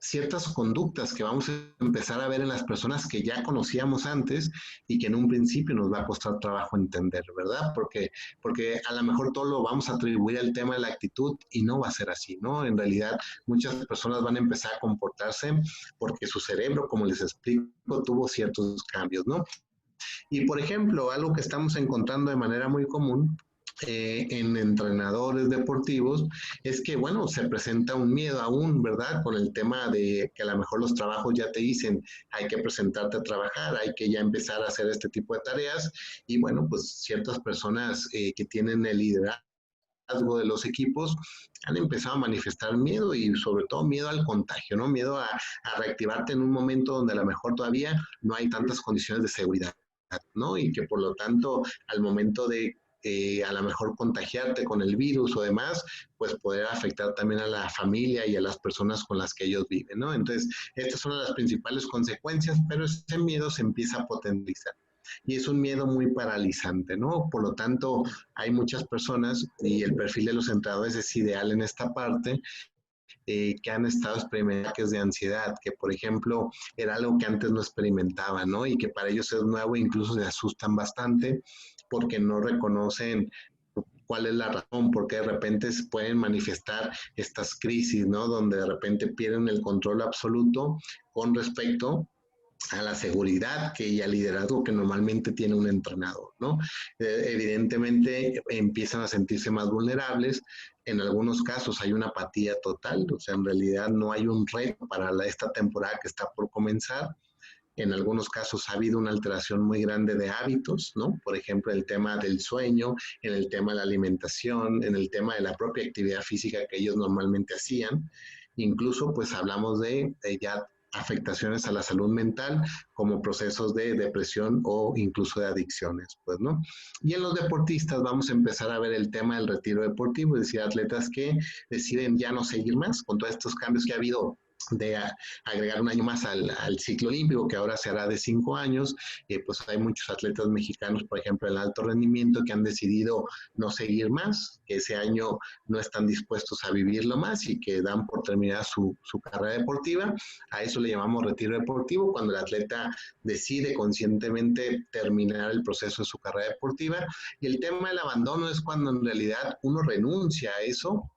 ciertas conductas que vamos a empezar a ver en las personas que ya conocíamos antes y que en un principio nos va a costar trabajo entender, ¿verdad? Porque a lo mejor todo lo vamos a atribuir al tema de la actitud y no va a ser así, ¿no? En realidad muchas personas van a empezar a comportarse porque su cerebro, como les explico, tuvo ciertos cambios, ¿no? Y por ejemplo, algo que estamos encontrando de manera muy común en entrenadores deportivos es que, bueno, se presenta un miedo aún, ¿verdad? Con el tema de que a lo mejor los trabajos ya te dicen, hay que presentarte a trabajar, hay que ya empezar a hacer este tipo de tareas y, bueno, pues ciertas personas que tienen el liderazgo de los equipos han empezado a manifestar miedo y sobre todo miedo al contagio, ¿no? Miedo a reactivarte en un momento donde a lo mejor todavía no hay tantas condiciones de seguridad, ¿no? Y que por lo tanto al momento de a lo mejor contagiarte con el virus o demás, pues poder afectar también a la familia y a las personas con las que ellos viven, ¿no? Entonces, estas son las principales consecuencias, pero ese miedo se empieza a potencializar. Y es un miedo muy paralizante, ¿no? Por lo tanto, hay muchas personas, y el perfil de los entrenadores es ideal en esta parte, que han estado experimentando ataques de ansiedad, que por ejemplo era algo que antes no experimentaban, ¿no? Y que para ellos es nuevo e incluso se asustan bastante porque no reconocen cuál es la razón, por qué de repente se pueden manifestar estas crisis, ¿no? Donde de repente pierden el control absoluto con respecto a la seguridad y al liderazgo que normalmente tiene un entrenador, ¿no? Evidentemente empiezan a sentirse más vulnerables, en algunos casos hay una apatía total, o sea, en realidad no hay un reto para esta temporada que está por comenzar. En algunos casos ha habido una alteración muy grande de hábitos, ¿no? Por ejemplo, el tema del sueño, en el tema de la alimentación, en el tema de la propia actividad física que ellos normalmente hacían. Incluso, pues hablamos de ya afectaciones a la salud mental como procesos de depresión o incluso de adicciones, pues, ¿no? Y en los deportistas vamos a empezar a ver el tema del retiro deportivo, es decir, atletas que deciden ya no seguir más con todos estos cambios que ha habido de agregar un año más al ciclo olímpico, que ahora se hará de 5 años. Pues hay muchos atletas mexicanos, por ejemplo, en alto rendimiento, que han decidido no seguir más, que ese año no están dispuestos a vivirlo más y que dan por terminada su carrera deportiva. A eso le llamamos retiro deportivo, cuando el atleta decide conscientemente terminar el proceso de su carrera deportiva. Y el tema del abandono es cuando en realidad uno renuncia a eso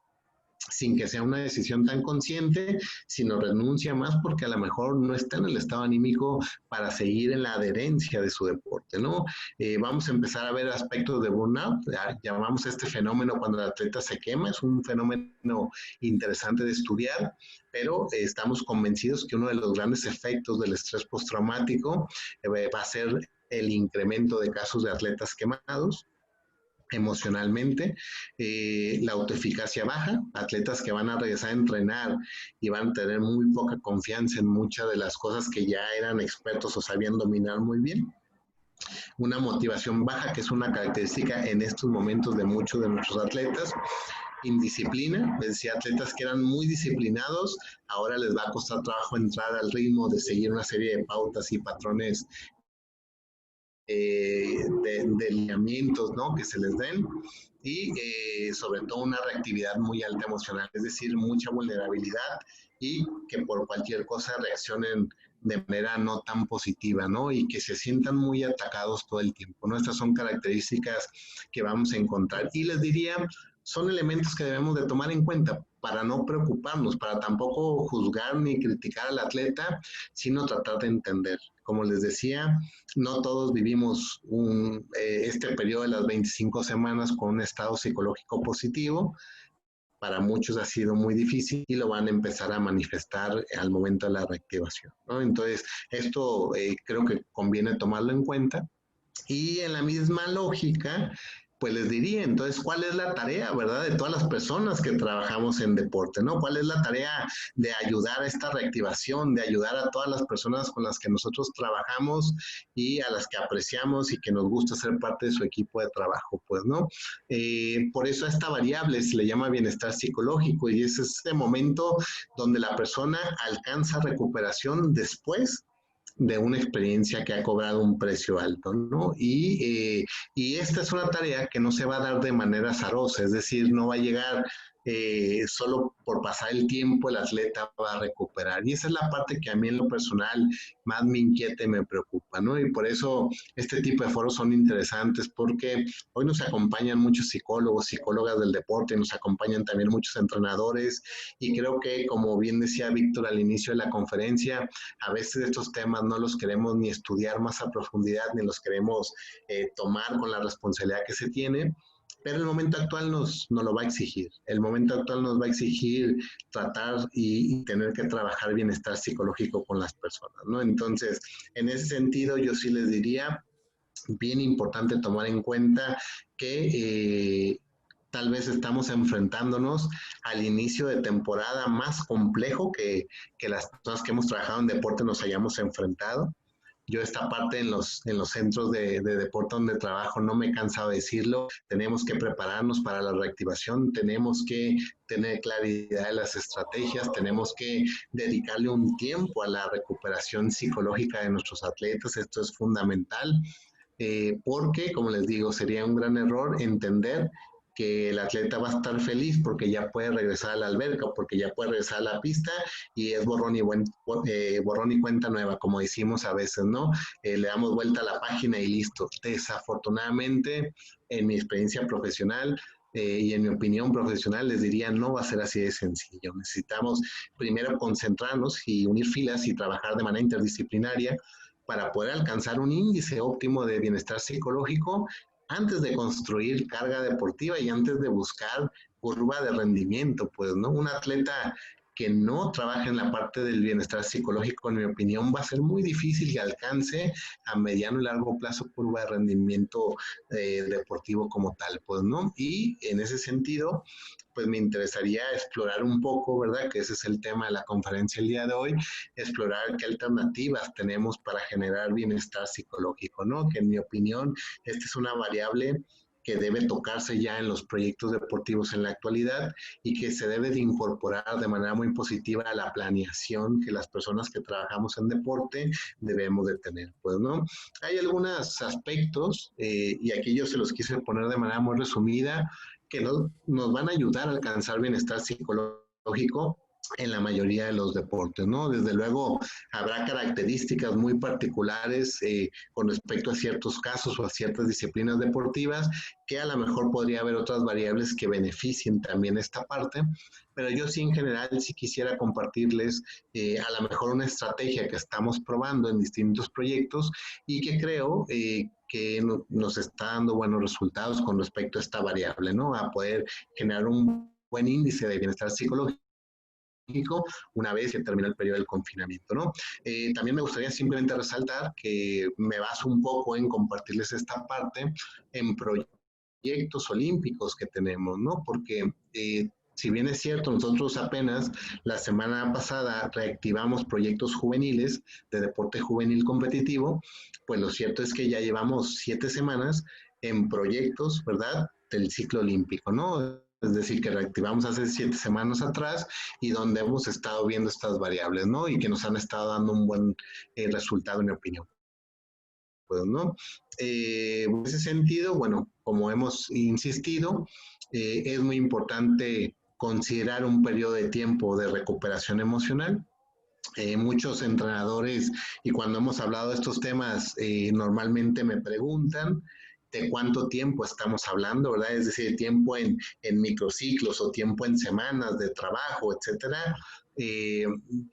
sin que sea una decisión tan consciente, sino renuncia más porque a lo mejor no está en el estado anímico para seguir en la adherencia de su deporte, ¿no? Vamos a empezar a ver aspectos de burnout, llamamos este fenómeno cuando el atleta se quema, es un fenómeno interesante de estudiar, pero estamos convencidos que uno de los grandes efectos del estrés postraumático va a ser el incremento de casos de atletas quemados emocionalmente, la autoeficacia baja, atletas que van a regresar a entrenar y van a tener muy poca confianza en muchas de las cosas que ya eran expertos o sabían dominar muy bien. Una motivación baja, que es una característica en estos momentos de muchos de nuestros atletas. Indisciplina, es decir, atletas que eran muy disciplinados, ahora les va a costar trabajo entrar al ritmo de seguir una serie de pautas y patrones de lineamientos, ¿no? Que se les den, y sobre todo una reactividad muy alta emocional, es decir, mucha vulnerabilidad y que por cualquier cosa reaccionen de manera no tan positiva, ¿no? Y que se sientan muy atacados todo el tiempo, ¿no? Estas son características que vamos a encontrar. Y les diría, son elementos que debemos de tomar en cuenta para no preocuparnos, para tampoco juzgar ni criticar al atleta, sino tratar de entender. Como les decía, no todos vivimos este periodo de las 25 semanas con un estado psicológico positivo. Para muchos ha sido muy difícil y lo van a empezar a manifestar al momento de la reactivación, ¿no? Entonces, esto creo que conviene tomarlo en cuenta. Y en la misma lógica, pues les diría, entonces, ¿cuál es la tarea, verdad, de todas las personas que trabajamos en deporte, ¿no? ¿Cuál es la tarea de ayudar a esta reactivación, de ayudar a todas las personas con las que nosotros trabajamos y a las que apreciamos y que nos gusta ser parte de su equipo de trabajo, pues, ¿no? Por eso a esta variable se le llama bienestar psicológico y es ese momento donde la persona alcanza recuperación después de una experiencia que ha cobrado un precio alto, ¿no? Y esta es una tarea que no se va a dar de manera azarosa, es decir, no va a llegar solo por pasar el tiempo el atleta va a recuperar. Y esa es la parte que a mí en lo personal más me inquieta y me preocupa, ¿no? Y por eso este tipo de foros son interesantes porque hoy nos acompañan muchos psicólogos, psicólogas del deporte, nos acompañan también muchos entrenadores y creo que, como bien decía Víctor al inicio de la conferencia, a veces estos temas no los queremos ni estudiar más a profundidad, ni los queremos tomar con la responsabilidad que se tiene, pero el momento actual nos lo va a exigir. El momento actual nos va a exigir tratar y tener que trabajar bienestar psicológico con las personas, ¿no? Entonces, en ese sentido, yo sí les diría, bien importante tomar en cuenta que tal vez estamos enfrentándonos al inicio de temporada más complejo que las personas que hemos trabajado en deporte nos hayamos enfrentado. Yo esta parte en los centros de deporte donde trabajo no me he cansado de decirlo, tenemos que prepararnos para la reactivación, tenemos que tener claridad de las estrategias, tenemos que dedicarle un tiempo a la recuperación psicológica de nuestros atletas, esto es fundamental, porque, como les digo, sería un gran error entender que el atleta va a estar feliz porque ya puede regresar a la alberca, porque ya puede regresar a la pista y es borrón y cuenta nueva, como decimos a veces, ¿no? Le damos vuelta a la página y listo. Desafortunadamente, en mi experiencia profesional, y en mi opinión profesional les diría no va a ser así de sencillo. Necesitamos primero concentrarnos y unir filas y trabajar de manera interdisciplinaria para poder alcanzar un índice óptimo de bienestar psicológico antes de construir carga deportiva y antes de buscar curva de rendimiento, pues, ¿no? Un atleta que no trabaja en la parte del bienestar psicológico, en mi opinión, va a ser muy difícil que alcance a mediano y largo plazo curva de rendimiento deportivo como tal, pues, ¿no? Y en ese sentido, pues me interesaría explorar un poco, ¿verdad? Que ese es el tema de la conferencia el día de hoy, explorar qué alternativas tenemos para generar bienestar psicológico, ¿no? Que en mi opinión, esta es una variable que debe tocarse ya en los proyectos deportivos en la actualidad y que se debe de incorporar de manera muy positiva a la planeación que las personas que trabajamos en deporte debemos de tener, pues, ¿no? Hay algunos aspectos, y aquí yo se los quise poner de manera muy resumida, que nos van a ayudar a alcanzar bienestar psicológico en la mayoría de los deportes, ¿no? Desde luego habrá características muy particulares con respecto a ciertos casos o a ciertas disciplinas deportivas que a lo mejor podría haber otras variables que beneficien también esta parte, pero yo sí en general sí quisiera compartirles a lo mejor una estrategia que estamos probando en distintos proyectos y que creo que nos está dando buenos resultados con respecto a esta variable, ¿no? A poder generar un buen índice de bienestar psicológico una vez que termina el periodo del confinamiento, ¿no? También me gustaría simplemente resaltar que me baso un poco en compartirles esta parte en proyectos olímpicos que tenemos, ¿no? Porque si bien es cierto, nosotros apenas la semana pasada reactivamos proyectos juveniles de deporte juvenil competitivo, pues lo cierto es que ya llevamos 7 semanas en proyectos, ¿verdad? Del ciclo olímpico, ¿no? Es decir, que reactivamos hace 7 semanas atrás y donde hemos estado viendo estas variables, ¿no? Y que nos han estado dando un buen resultado, en mi opinión. Pues, ¿no? En ese sentido, bueno, como hemos insistido, es muy importante considerar un periodo de tiempo de recuperación emocional. Muchos entrenadores, y cuando hemos hablado de estos temas, normalmente me preguntan de cuánto tiempo estamos hablando, ¿verdad? Es decir, tiempo en microciclos o tiempo en semanas de trabajo, etcétera. Eh,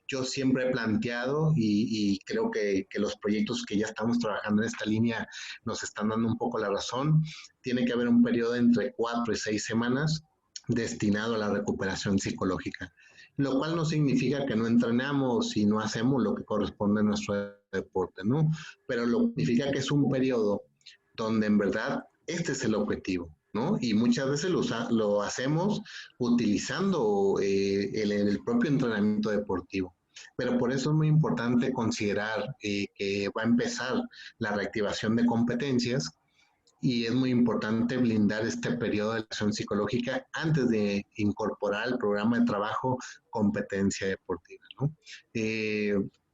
yo siempre he planteado y creo que los proyectos que ya estamos trabajando en esta línea nos están dando un poco la razón. Tiene que haber un periodo entre 4 y 6 semanas destinado a la recuperación psicológica, lo cual no significa que no entrenamos y no hacemos lo que corresponde a nuestro deporte, ¿no? Pero lo significa que es un periodo donde en verdad este es el objetivo, ¿no? Y muchas veces lo hacemos utilizando el propio entrenamiento deportivo. Pero por eso es muy importante considerar que va a empezar la reactivación de competencias y es muy importante blindar este periodo de acción psicológica antes de incorporar al programa de trabajo competencia deportiva, ¿no?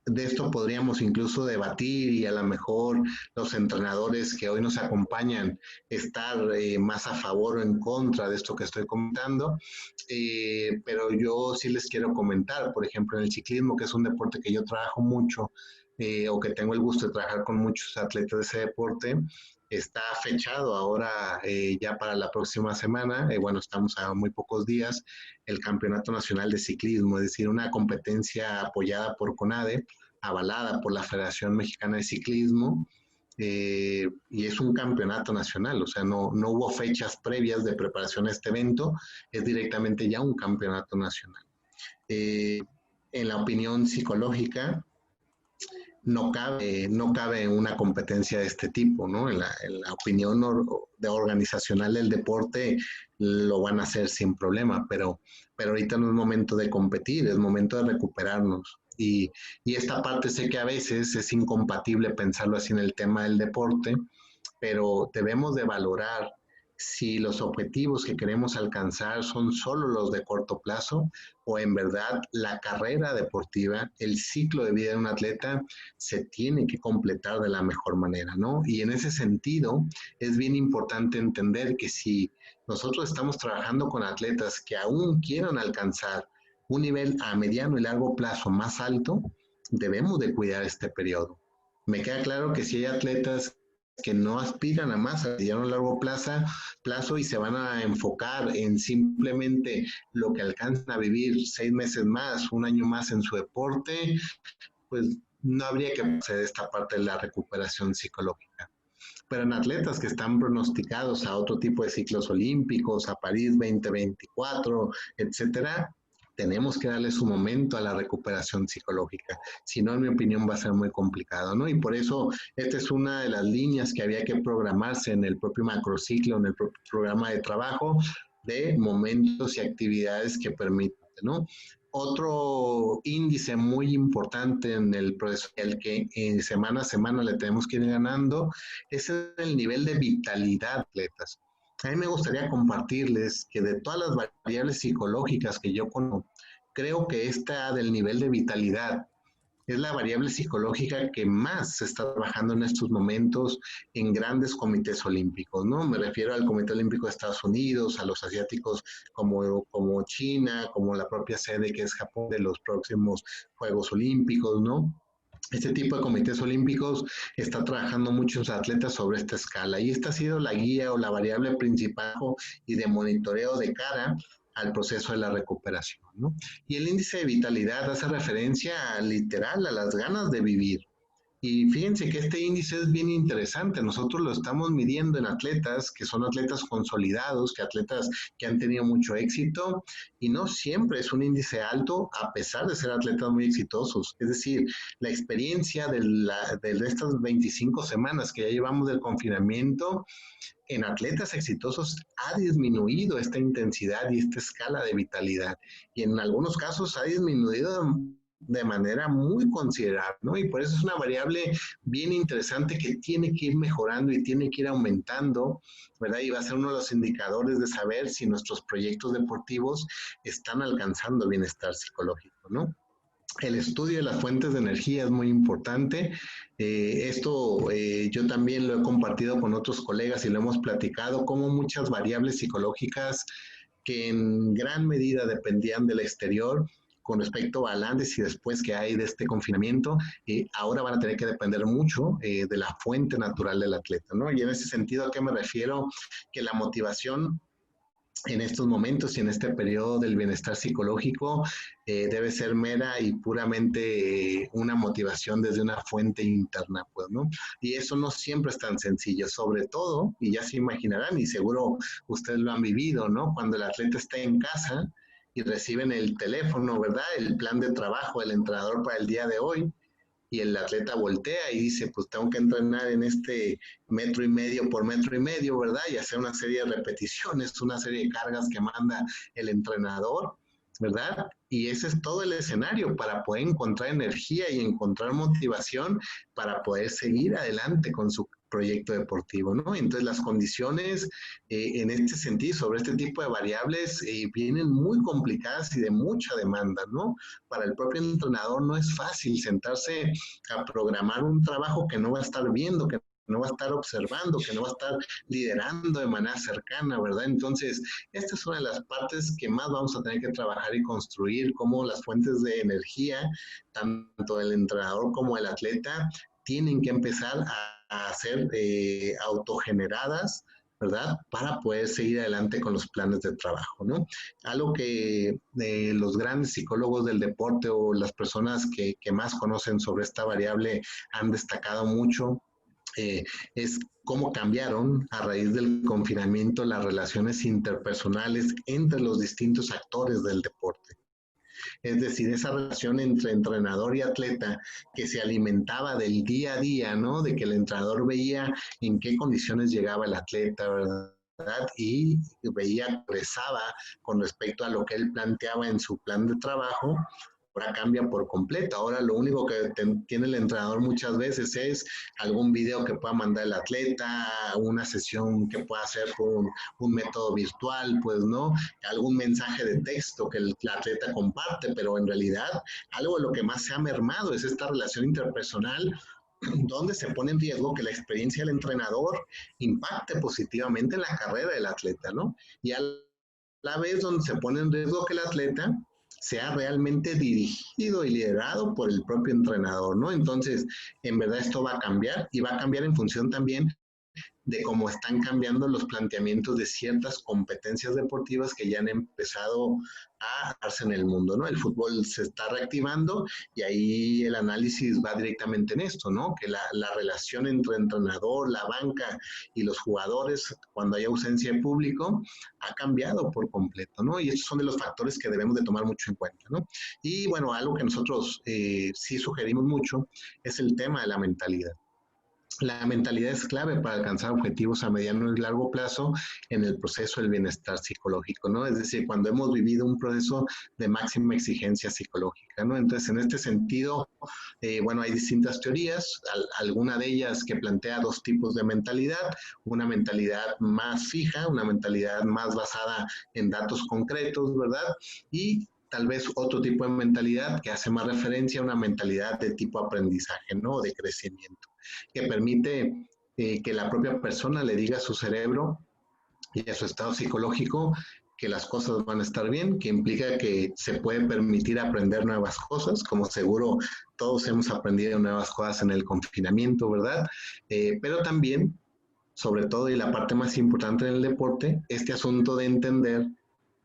De esto podríamos incluso debatir y a lo mejor los entrenadores que hoy nos acompañan estar más a favor o en contra de esto que estoy comentando, pero yo sí les quiero comentar, por ejemplo, en el ciclismo, que es un deporte que yo trabajo mucho, o que tengo el gusto de trabajar con muchos atletas de ese deporte, está fechado ahora ya para la próxima semana, bueno, estamos a muy pocos días, el Campeonato Nacional de Ciclismo, es decir, una competencia apoyada por CONADE, avalada por la Federación Mexicana de Ciclismo, y es un campeonato nacional, o sea, no hubo fechas previas de preparación a este evento, es directamente ya un campeonato nacional. En la opinión psicológica, no cabe una competencia de este tipo, ¿no? En la opinión organizacional del deporte lo van a hacer sin problema, pero ahorita no es momento de competir, es momento de recuperarnos. Y esta parte sé que a veces es incompatible pensarlo así en el tema del deporte, pero debemos de valorar si los objetivos que queremos alcanzar son solo los de corto plazo o en verdad la carrera deportiva, el ciclo de vida de un atleta se tiene que completar de la mejor manera, ¿no? Y en ese sentido es bien importante entender que si nosotros estamos trabajando con atletas que aún quieran alcanzar un nivel a mediano y largo plazo más alto, debemos de cuidar este periodo. Me queda claro que si hay atletas que no aspiran a más a mediano o largo plazo y se van a enfocar en simplemente lo que alcanzan a vivir 6 meses más, un año más en su deporte, pues no habría que hacer esta parte de la recuperación psicológica. Pero en atletas que están pronosticados a otro tipo de ciclos olímpicos, a París 2024, etcétera, tenemos que darle su momento a la recuperación psicológica. Si no, en mi opinión, va a ser muy complicado, ¿no? Y por eso, esta es una de las líneas que había que programarse en el propio macrociclo, en el propio programa de trabajo, de momentos y actividades que permiten, ¿no? Otro índice muy importante en el proceso, el que semana a semana le tenemos que ir ganando, es el nivel de vitalidad de atletas. A mí me gustaría compartirles que de todas las variables psicológicas que yo conozco, creo que esta del nivel de vitalidad es la variable psicológica que más se está trabajando en estos momentos en grandes comités olímpicos, ¿no? Me refiero al Comité Olímpico de Estados Unidos, a los asiáticos como China, como la propia sede que es Japón de los próximos Juegos Olímpicos, ¿no? Este tipo de comités olímpicos está trabajando muchos atletas sobre esta escala y esta ha sido la guía o la variable principal y de monitoreo de cara al proceso de la recuperación, ¿no? Y el índice de vitalidad hace referencia literal a las ganas de vivir. Y fíjense que este índice es bien interesante. Nosotros lo estamos midiendo en atletas que son atletas consolidados, que atletas que han tenido mucho éxito, y no siempre es un índice alto a pesar de ser atletas muy exitosos. Es decir, la experiencia de estas 25 semanas que ya llevamos del confinamiento en atletas exitosos ha disminuido esta intensidad y esta escala de vitalidad. Y en algunos casos ha disminuido de manera muy considerable, ¿no? Y por eso es una variable bien interesante que tiene que ir mejorando y tiene que ir aumentando, ¿verdad? Y va a ser uno de los indicadores de saber si nuestros proyectos deportivos están alcanzando bienestar psicológico, ¿no? El estudio de las fuentes de energía es muy importante. Yo también lo he compartido con otros colegas y lo hemos platicado, como muchas variables psicológicas que en gran medida dependían del exterior con respecto al antes y después que hay de este confinamiento, ahora van a tener que depender mucho de la fuente natural del atleta, ¿no? Y en ese sentido, ¿a qué me refiero? Que la motivación en estos momentos y en este periodo del bienestar psicológico debe ser mera y puramente una motivación desde una fuente interna, pues, ¿no? Y eso no siempre es tan sencillo, sobre todo, y ya se imaginarán, y seguro ustedes lo han vivido, ¿no? Cuando el atleta está en casa y reciben el teléfono, ¿verdad? El plan de trabajo del entrenador para el día de hoy, y el atleta voltea y dice, pues tengo que entrenar en este 1,5 por 1,5 metros, ¿verdad? Y hacer una serie de repeticiones, una serie de cargas que manda el entrenador, ¿verdad? Y ese es todo el escenario para poder encontrar energía y encontrar motivación para poder seguir adelante con su proyecto deportivo, ¿no? Entonces las condiciones en este sentido, sobre este tipo de variables, vienen muy complicadas y de mucha demanda, ¿no? Para el propio entrenador no es fácil sentarse a programar un trabajo que no va a estar viendo, que no va a estar observando, que no va a estar liderando de manera cercana, ¿verdad? Entonces, esta es una de las partes que más vamos a tener que trabajar y construir, como las fuentes de energía, tanto el entrenador como el atleta, tienen que empezar a ser autogeneradas, ¿verdad? Para poder seguir adelante con los planes de trabajo, ¿no? Algo que los grandes psicólogos del deporte o las personas que más conocen sobre esta variable han destacado mucho es cómo cambiaron a raíz del confinamiento las relaciones interpersonales entre los distintos actores del deporte. Es decir, esa relación entre entrenador y atleta que se alimentaba del día a día, ¿no? De que el entrenador veía en qué condiciones llegaba el atleta, ¿verdad? Y veía, expresaba con respecto a lo que él planteaba en su plan de trabajo. Ahora cambia por completo. Ahora lo único que tiene el entrenador muchas veces es algún video que pueda mandar el atleta, una sesión que pueda hacer con un método virtual, pues, ¿no? Algún mensaje de texto que el atleta comparte, pero en realidad algo de lo que más se ha mermado es esta relación interpersonal donde se pone en riesgo que la experiencia del entrenador impacte positivamente en la carrera del atleta, ¿no? Y a la vez donde se pone en riesgo que el atleta sea realmente dirigido y liderado por el propio entrenador, ¿no? Entonces, en verdad esto va a cambiar y va a cambiar en función también de cómo están cambiando los planteamientos de ciertas competencias deportivas que ya han empezado a darse en el mundo, ¿no? El fútbol se está reactivando y ahí el análisis va directamente en esto, ¿no? Que la relación entre entrenador, la banca y los jugadores, cuando hay ausencia de público, ha cambiado por completo, ¿no? Y estos son de los factores que debemos de tomar mucho en cuenta, ¿no? Y bueno, algo que nosotros sí sugerimos mucho es el tema de la mentalidad. La mentalidad es clave para alcanzar objetivos a mediano y largo plazo en el proceso del bienestar psicológico, ¿no? Es decir, cuando hemos vivido un proceso de máxima exigencia psicológica, ¿no? Entonces, en este sentido, bueno, hay distintas teorías, alguna de ellas que plantea dos tipos de mentalidad, una mentalidad más fija, una mentalidad más basada en datos concretos, ¿verdad? Y tal vez otro tipo de mentalidad que hace más referencia a una mentalidad de tipo aprendizaje, ¿no? De crecimiento, que permite que la propia persona le diga a su cerebro y a su estado psicológico que las cosas van a estar bien, que implica que se puede permitir aprender nuevas cosas, como seguro todos hemos aprendido nuevas cosas en el confinamiento, ¿verdad? Pero también, sobre todo, y la parte más importante en el deporte, este asunto de entender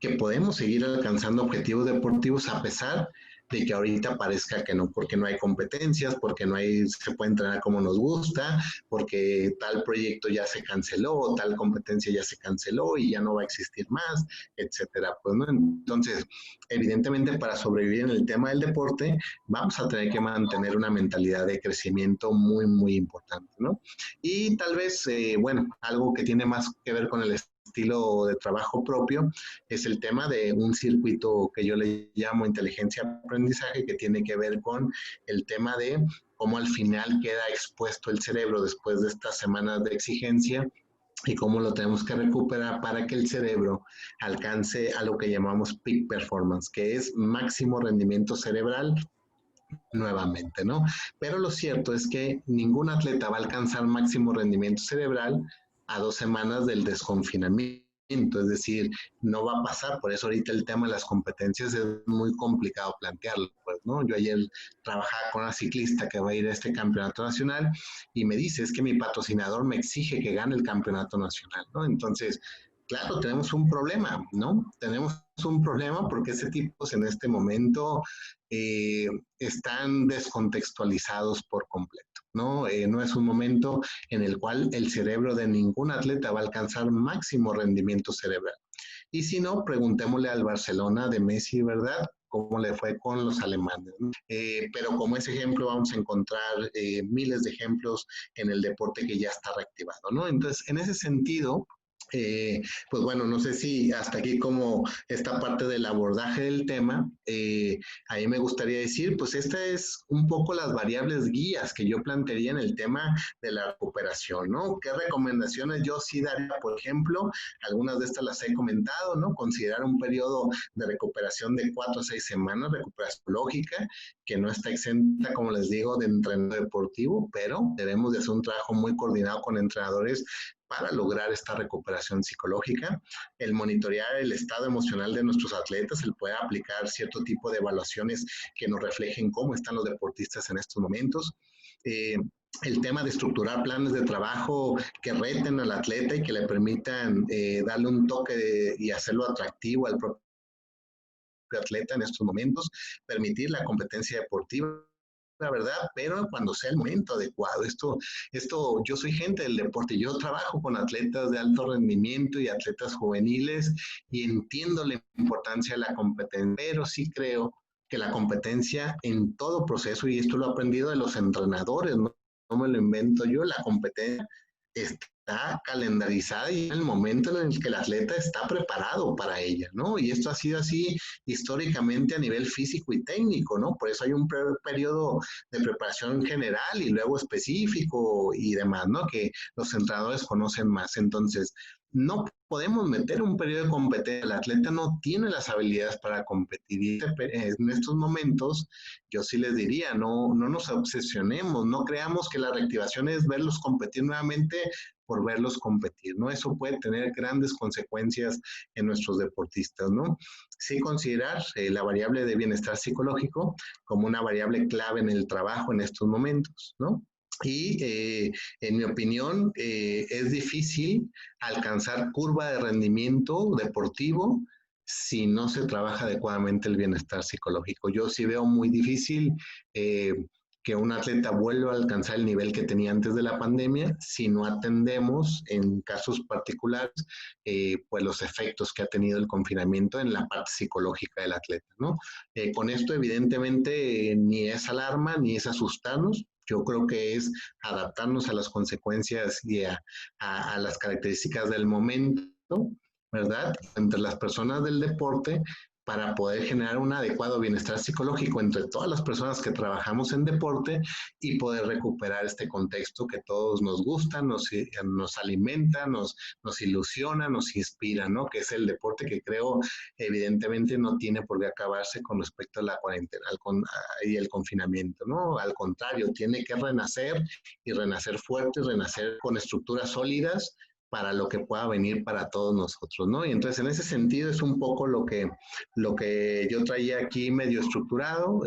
que podemos seguir alcanzando objetivos deportivos a pesar de que ahorita parezca que no, porque no hay competencias, porque no hay, se puede entrenar como nos gusta, porque tal proyecto ya se canceló, tal competencia ya se canceló y ya no va a existir más, etcétera. Pues, ¿no? Entonces, evidentemente, para sobrevivir en el tema del deporte, vamos a tener que mantener una mentalidad de crecimiento muy, muy importante, ¿no? Y tal vez, bueno, algo que tiene más que ver con el estilo de trabajo propio es el tema de un circuito que yo le llamo inteligencia-aprendizaje, que tiene que ver con el tema de cómo al final queda expuesto el cerebro después de estas semanas de exigencia y cómo lo tenemos que recuperar para que el cerebro alcance a lo que llamamos peak performance, que es máximo rendimiento cerebral nuevamente, ¿no? Pero lo cierto es que ningún atleta va a alcanzar máximo rendimiento cerebral a 2 semanas del desconfinamiento, es decir, no va a pasar, por eso ahorita el tema de las competencias es muy complicado plantearlo, pues, ¿no? Yo ayer trabajaba con una ciclista que va a ir a este campeonato nacional y me dice, es que mi patrocinador me exige que gane el campeonato nacional, ¿no? Entonces, claro, tenemos un problema, ¿no? Tenemos un problema porque ese tipos en este momento eh, están descontextualizados por completo, ¿no? No es un momento en el cual el cerebro de ningún atleta va a alcanzar máximo rendimiento cerebral. Y si no, preguntémosle al Barcelona de Messi, ¿verdad? Cómo le fue con los alemanes. Pero como ese ejemplo vamos a encontrar miles de ejemplos en el deporte que ya está reactivado, ¿no? Entonces, en ese sentido, pues bueno, no sé si hasta aquí como esta parte del abordaje del tema, ahí me gustaría decir, pues esta es un poco las variables guías que yo plantearía en el tema de la recuperación, ¿no? ¿Qué recomendaciones yo sí daría? Por ejemplo, algunas de estas las he comentado, ¿no? Considerar un periodo de recuperación de 4 a 6 semanas, recuperación lógica, que no está exenta, como les digo, de entrenamiento deportivo, pero debemos de hacer un trabajo muy coordinado con entrenadores para lograr esta recuperación psicológica, el monitorear el estado emocional de nuestros atletas, el poder aplicar cierto tipo de evaluaciones que nos reflejen cómo están los deportistas en estos momentos, el tema de estructurar planes de trabajo que reten al atleta y que le permitan darle un toque y hacerlo atractivo al propio atleta en estos momentos, permitir la competencia deportiva, la verdad, pero cuando sea el momento adecuado. Yo soy gente del deporte, yo trabajo con atletas de alto rendimiento y atletas juveniles y entiendo la importancia de la competencia, pero sí creo que la competencia en todo proceso, y esto lo he aprendido de los entrenadores, no me lo invento yo, la competencia está calendarizada y en el momento en el que el atleta está preparado para ella, ¿no? Y esto ha sido así históricamente a nivel físico y técnico, ¿no? Por eso hay un periodo de preparación general y luego específico y demás, ¿no? Que los entrenadores conocen más. Entonces, no podemos meter un periodo de competencia. El atleta no tiene las habilidades para competir. Y en estos momentos, yo sí les diría, no nos obsesionemos, no creamos que la reactivación es verlos competir nuevamente por verlos competir, ¿no? Eso puede tener grandes consecuencias en nuestros deportistas, ¿no? Sí considerar la variable de bienestar psicológico como una variable clave en el trabajo en estos momentos, ¿no? Y en mi opinión es difícil alcanzar curva de rendimiento deportivo si no se trabaja adecuadamente el bienestar psicológico. Yo sí veo muy difícil eh, que un atleta vuelva a alcanzar el nivel que tenía antes de la pandemia si no atendemos en casos particulares pues los efectos que ha tenido el confinamiento en la parte psicológica del atleta, ¿no? Con esto evidentemente ni es alarma ni es asustarnos. Yo creo que es adaptarnos a las consecuencias y a las características del momento, ¿verdad? Entre las personas del deporte para poder generar un adecuado bienestar psicológico entre todas las personas que trabajamos en deporte y poder recuperar este contexto que todos nos gusta, nos alimenta, nos ilusiona, nos inspira, ¿no? Que es el deporte que creo evidentemente no tiene por qué acabarse con respecto a la cuarentena y el confinamiento, ¿no? Al contrario, tiene que renacer y renacer fuerte y renacer con estructuras sólidas para lo que pueda venir para todos nosotros, ¿no? Y entonces en ese sentido es un poco lo que yo traía aquí medio estructurado,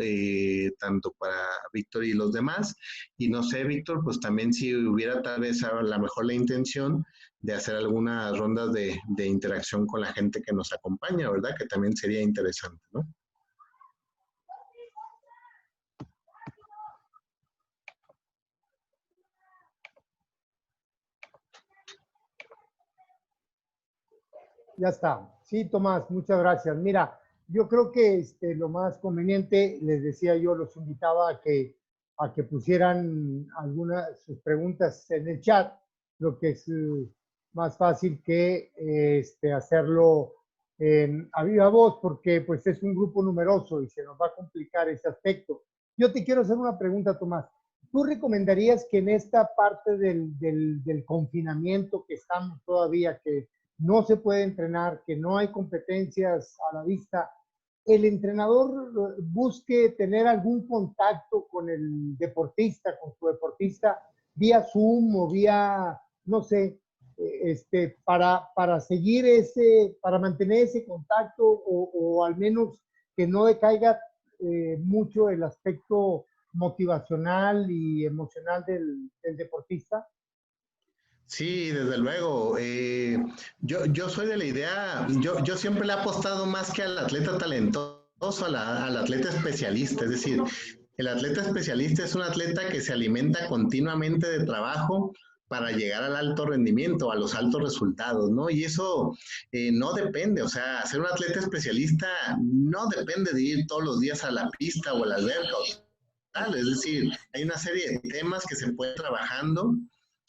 tanto para Víctor y los demás. Y no sé, Víctor, pues también si hubiera tal vez a lo mejor la intención de hacer algunas rondas de interacción con la gente que nos acompaña, ¿verdad? Que también sería interesante, ¿no? Ya está. Sí, Tomás, muchas gracias. Mira, yo creo que lo más conveniente, les decía yo, los invitaba a que pusieran algunas sus preguntas en el chat, lo que es más fácil que hacerlo a viva voz, porque pues es un grupo numeroso y se nos va a complicar ese aspecto. Yo te quiero hacer una pregunta, Tomás. ¿Tú recomendarías que en esta parte del confinamiento que estamos todavía, que no se puede entrenar, que no hay competencias a la vista, el entrenador busque tener algún contacto con el deportista, con su deportista, vía Zoom o vía, no sé, para seguir para mantener ese contacto o al menos que no decaiga mucho el aspecto motivacional y emocional del deportista? Sí, desde luego. Yo soy de la idea, yo siempre le he apostado más que al atleta talentoso, al atleta especialista. Es decir, el atleta especialista es un atleta que se alimenta continuamente de trabajo para llegar al alto rendimiento, a los altos resultados, ¿no? Y eso no depende, o sea, ser un atleta especialista no depende de ir todos los días a la pista o a la alberca, o tal. Es decir, hay una serie de temas que se pueden trabajando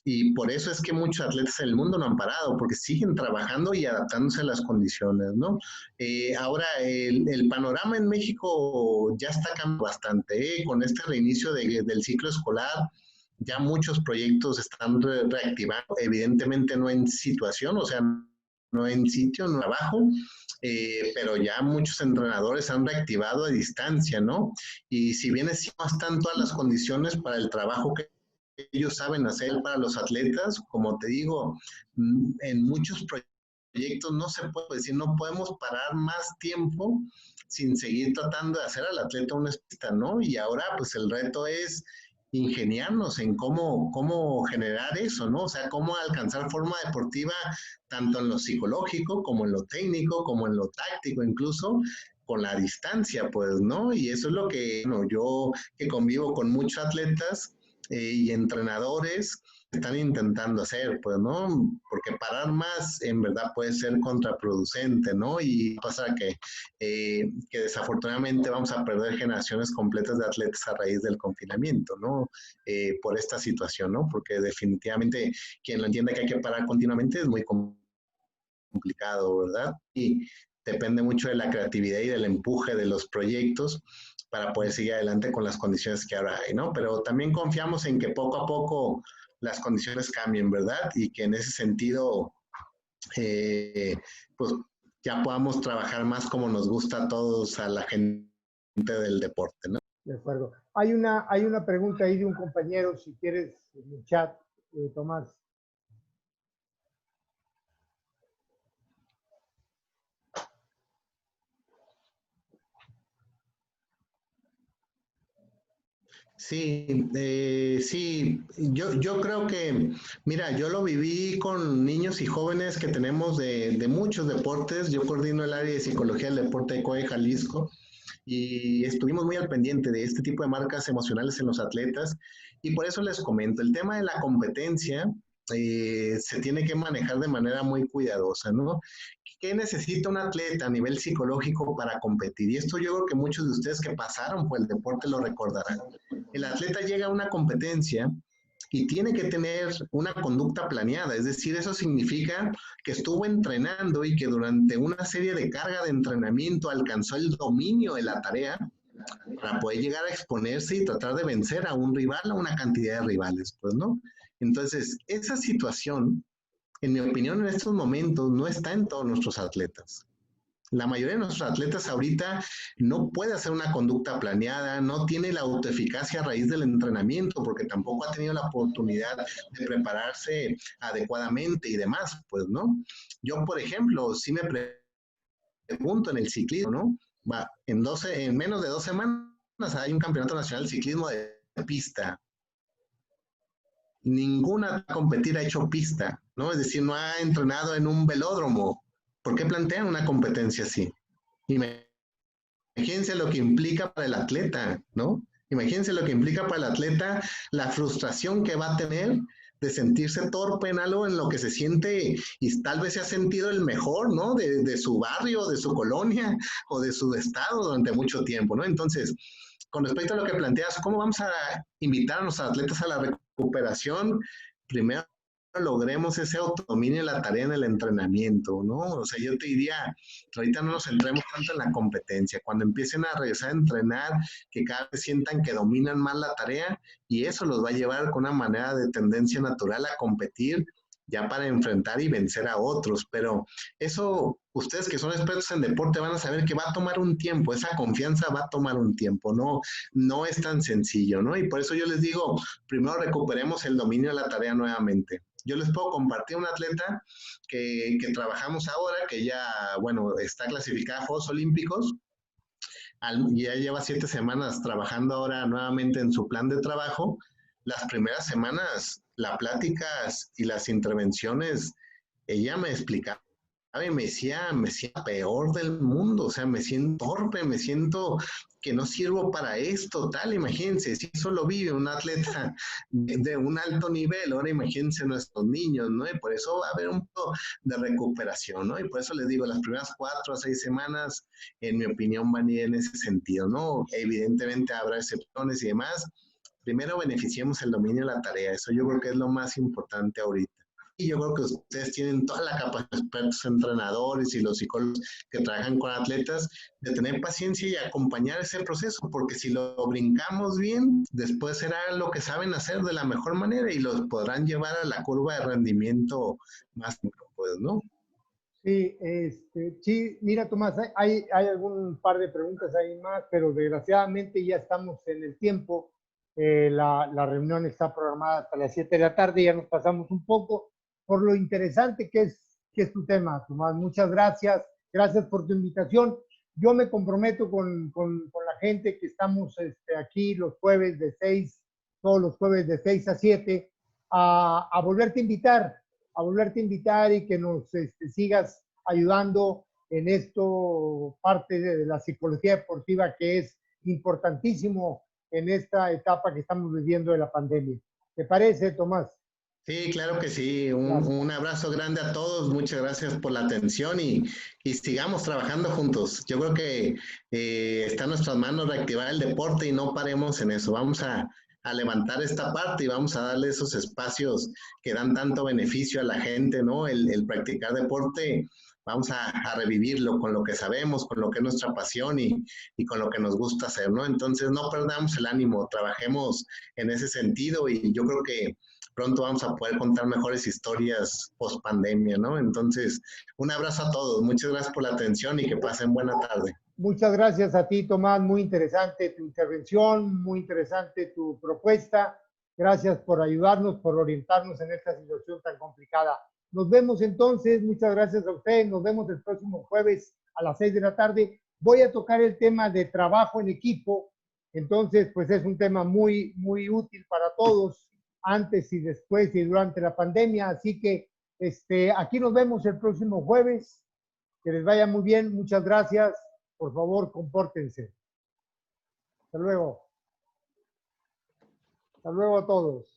y por eso es que muchos atletas en el mundo no han parado, porque siguen trabajando y adaptándose a las condiciones, ¿no? Ahora, el panorama en México ya está cambiando bastante, ¿eh? Con este reinicio del ciclo escolar, ya muchos proyectos están reactivando, evidentemente no en situación, o sea, no en sitio, no abajo, pero ya muchos entrenadores han reactivado a distancia, ¿no? Y si bien es no están todas las condiciones para el trabajo que ellos saben hacer para los atletas, como te digo, en muchos proyectos no se puede decir, no podemos parar más tiempo sin seguir tratando de hacer al atleta un especialista, ¿no? Y ahora pues el reto es ingeniarnos en cómo generar eso, ¿no? O sea, cómo alcanzar forma deportiva tanto en lo psicológico como en lo técnico, como en lo táctico incluso, con la distancia, pues, ¿no? Y eso es lo que, bueno, yo que convivo con muchos atletas y entrenadores están intentando hacer, pues, ¿no? Porque parar más en verdad puede ser contraproducente, ¿no? Y pasa que desafortunadamente vamos a perder generaciones completas de atletas a raíz del confinamiento, ¿no? Por esta situación, ¿no? Porque definitivamente quien lo entiende que hay que parar continuamente es muy complicado, ¿verdad? Y depende mucho de la creatividad y del empuje de los proyectos para poder seguir adelante con las condiciones que ahora hay, ¿no? Pero también confiamos en que poco a poco las condiciones cambien, ¿verdad? Y que en ese sentido, eh, pues ya podamos trabajar más como nos gusta a todos, a la gente del deporte, ¿no? De acuerdo. Hay una pregunta ahí de un compañero, si quieres, en el chat, Tomás. Sí, yo creo que, mira, yo lo viví con niños y jóvenes que tenemos de muchos deportes. Yo coordino el área de psicología del deporte de COE Jalisco y estuvimos muy al pendiente de este tipo de marcas emocionales en los atletas y por eso les comento, el tema de la competencia se tiene que manejar de manera muy cuidadosa, ¿no? ¿Qué necesita un atleta a nivel psicológico para competir? Y esto yo creo que muchos de ustedes que pasaron por el deporte lo recordarán. El atleta llega a una competencia y tiene que tener una conducta planeada, es decir, eso significa que estuvo entrenando y que durante una serie de carga de entrenamiento alcanzó el dominio de la tarea para poder llegar a exponerse y tratar de vencer a un rival, a una cantidad de rivales, pues, ¿no? Entonces, esa situación, en mi opinión, en estos momentos no está en todos nuestros atletas. La mayoría de nuestros atletas ahorita no puede hacer una conducta planeada, no tiene la autoeficacia a raíz del entrenamiento, porque tampoco ha tenido la oportunidad de prepararse adecuadamente y demás, pues, ¿no? Yo, por ejemplo, sí me pregunto en el ciclismo, ¿no? Va, en menos de 2 semanas hay un campeonato nacional de ciclismo de pista. Ninguna competir ha hecho pista, ¿no? Es decir, no ha entrenado en un velódromo. ¿Por qué plantean una competencia así? Imagínense lo que implica para el atleta, ¿no? Imagínense lo que implica para el atleta la frustración que va a tener de sentirse torpe en algo en lo que se siente y tal vez se ha sentido el mejor, ¿no? De su barrio, de su colonia o de su estado durante mucho tiempo, ¿no? Entonces, con respecto a lo que planteas, ¿cómo vamos a invitar a los atletas a la recuperación? Primero logremos ese autodominio de la tarea en el entrenamiento, ¿no? O sea, yo te diría, ahorita no nos centremos tanto en la competencia, cuando empiecen a regresar a entrenar, que cada vez sientan que dominan más la tarea y eso los va a llevar con una manera de tendencia natural a competir ya para enfrentar y vencer a otros, pero eso, ustedes que son expertos en deporte van a saber que va a tomar un tiempo, esa confianza va a tomar un tiempo, no es tan sencillo, ¿no? Y por eso yo les digo, primero recuperemos el dominio de la tarea nuevamente. Yo les puedo compartir un atleta que trabajamos ahora, que ya, bueno, está clasificada a Juegos Olímpicos, ya lleva 7 semanas trabajando ahora nuevamente en su plan de trabajo. Las primeras semanas, las pláticas y las intervenciones, ella me explicaba y me siento peor del mundo, o sea, me siento torpe, me siento que no sirvo para esto, tal, imagínense, si eso lo vive un atleta de un alto nivel, ahora imagínense nuestros niños, ¿no? Y por eso va a haber un poco de recuperación, ¿no? Y por eso les digo, las primeras 4 a 6 semanas, en mi opinión, van a ir en ese sentido, ¿no? Evidentemente habrá excepciones y demás. Primero beneficiemos el dominio de la tarea, eso yo creo que es lo más importante ahorita. Y yo creo que ustedes tienen toda la capacidad, expertos entrenadores y los psicólogos que trabajan con atletas, de tener paciencia y acompañar ese proceso, porque si lo brincamos bien, después será lo que saben hacer de la mejor manera y los podrán llevar a la curva de rendimiento más, pues, ¿no? Sí, sí, mira, Tomás, hay algún par de preguntas ahí más, pero desgraciadamente ya estamos en el tiempo. La reunión está programada hasta las 7 de la tarde, ya nos pasamos un poco por lo interesante que es tu tema, Tomás. Muchas gracias, gracias por tu invitación. Yo me comprometo con la gente que estamos aquí los jueves de 6, todos los jueves de 6 a 7, a volverte a invitar y que nos sigas ayudando en esto, parte de la psicología deportiva que es importantísimo en esta etapa que estamos viviendo de la pandemia. ¿Te parece, Tomás? Sí, claro que sí. Un abrazo grande a todos. Muchas gracias por la atención y sigamos trabajando juntos. Yo creo que está en nuestras manos reactivar el deporte y no paremos en eso. Vamos a levantar esta parte y vamos a darle esos espacios que dan tanto beneficio a la gente, ¿no? El practicar deporte, vamos a revivirlo con lo que sabemos, con lo que es nuestra pasión y con lo que nos gusta hacer, ¿no? Entonces no perdamos el ánimo, trabajemos en ese sentido y yo creo que pronto vamos a poder contar mejores historias post pandemia, ¿no? Entonces, un abrazo a todos, muchas gracias por la atención y que pasen buena tarde. Muchas gracias a ti, Tomás, muy interesante tu intervención, muy interesante tu propuesta. Gracias por ayudarnos, por orientarnos en esta situación tan complicada. Nos vemos entonces, muchas gracias a ustedes, nos vemos el próximo jueves a las 6 de la tarde. Voy a tocar el tema de trabajo en equipo Entonces, pues es un tema muy, muy útil para todos, antes y después y durante la pandemia. Así que aquí nos vemos el próximo jueves. Que les vaya muy bien. Muchas gracias. Por favor, compórtense. Hasta luego. Hasta luego a todos.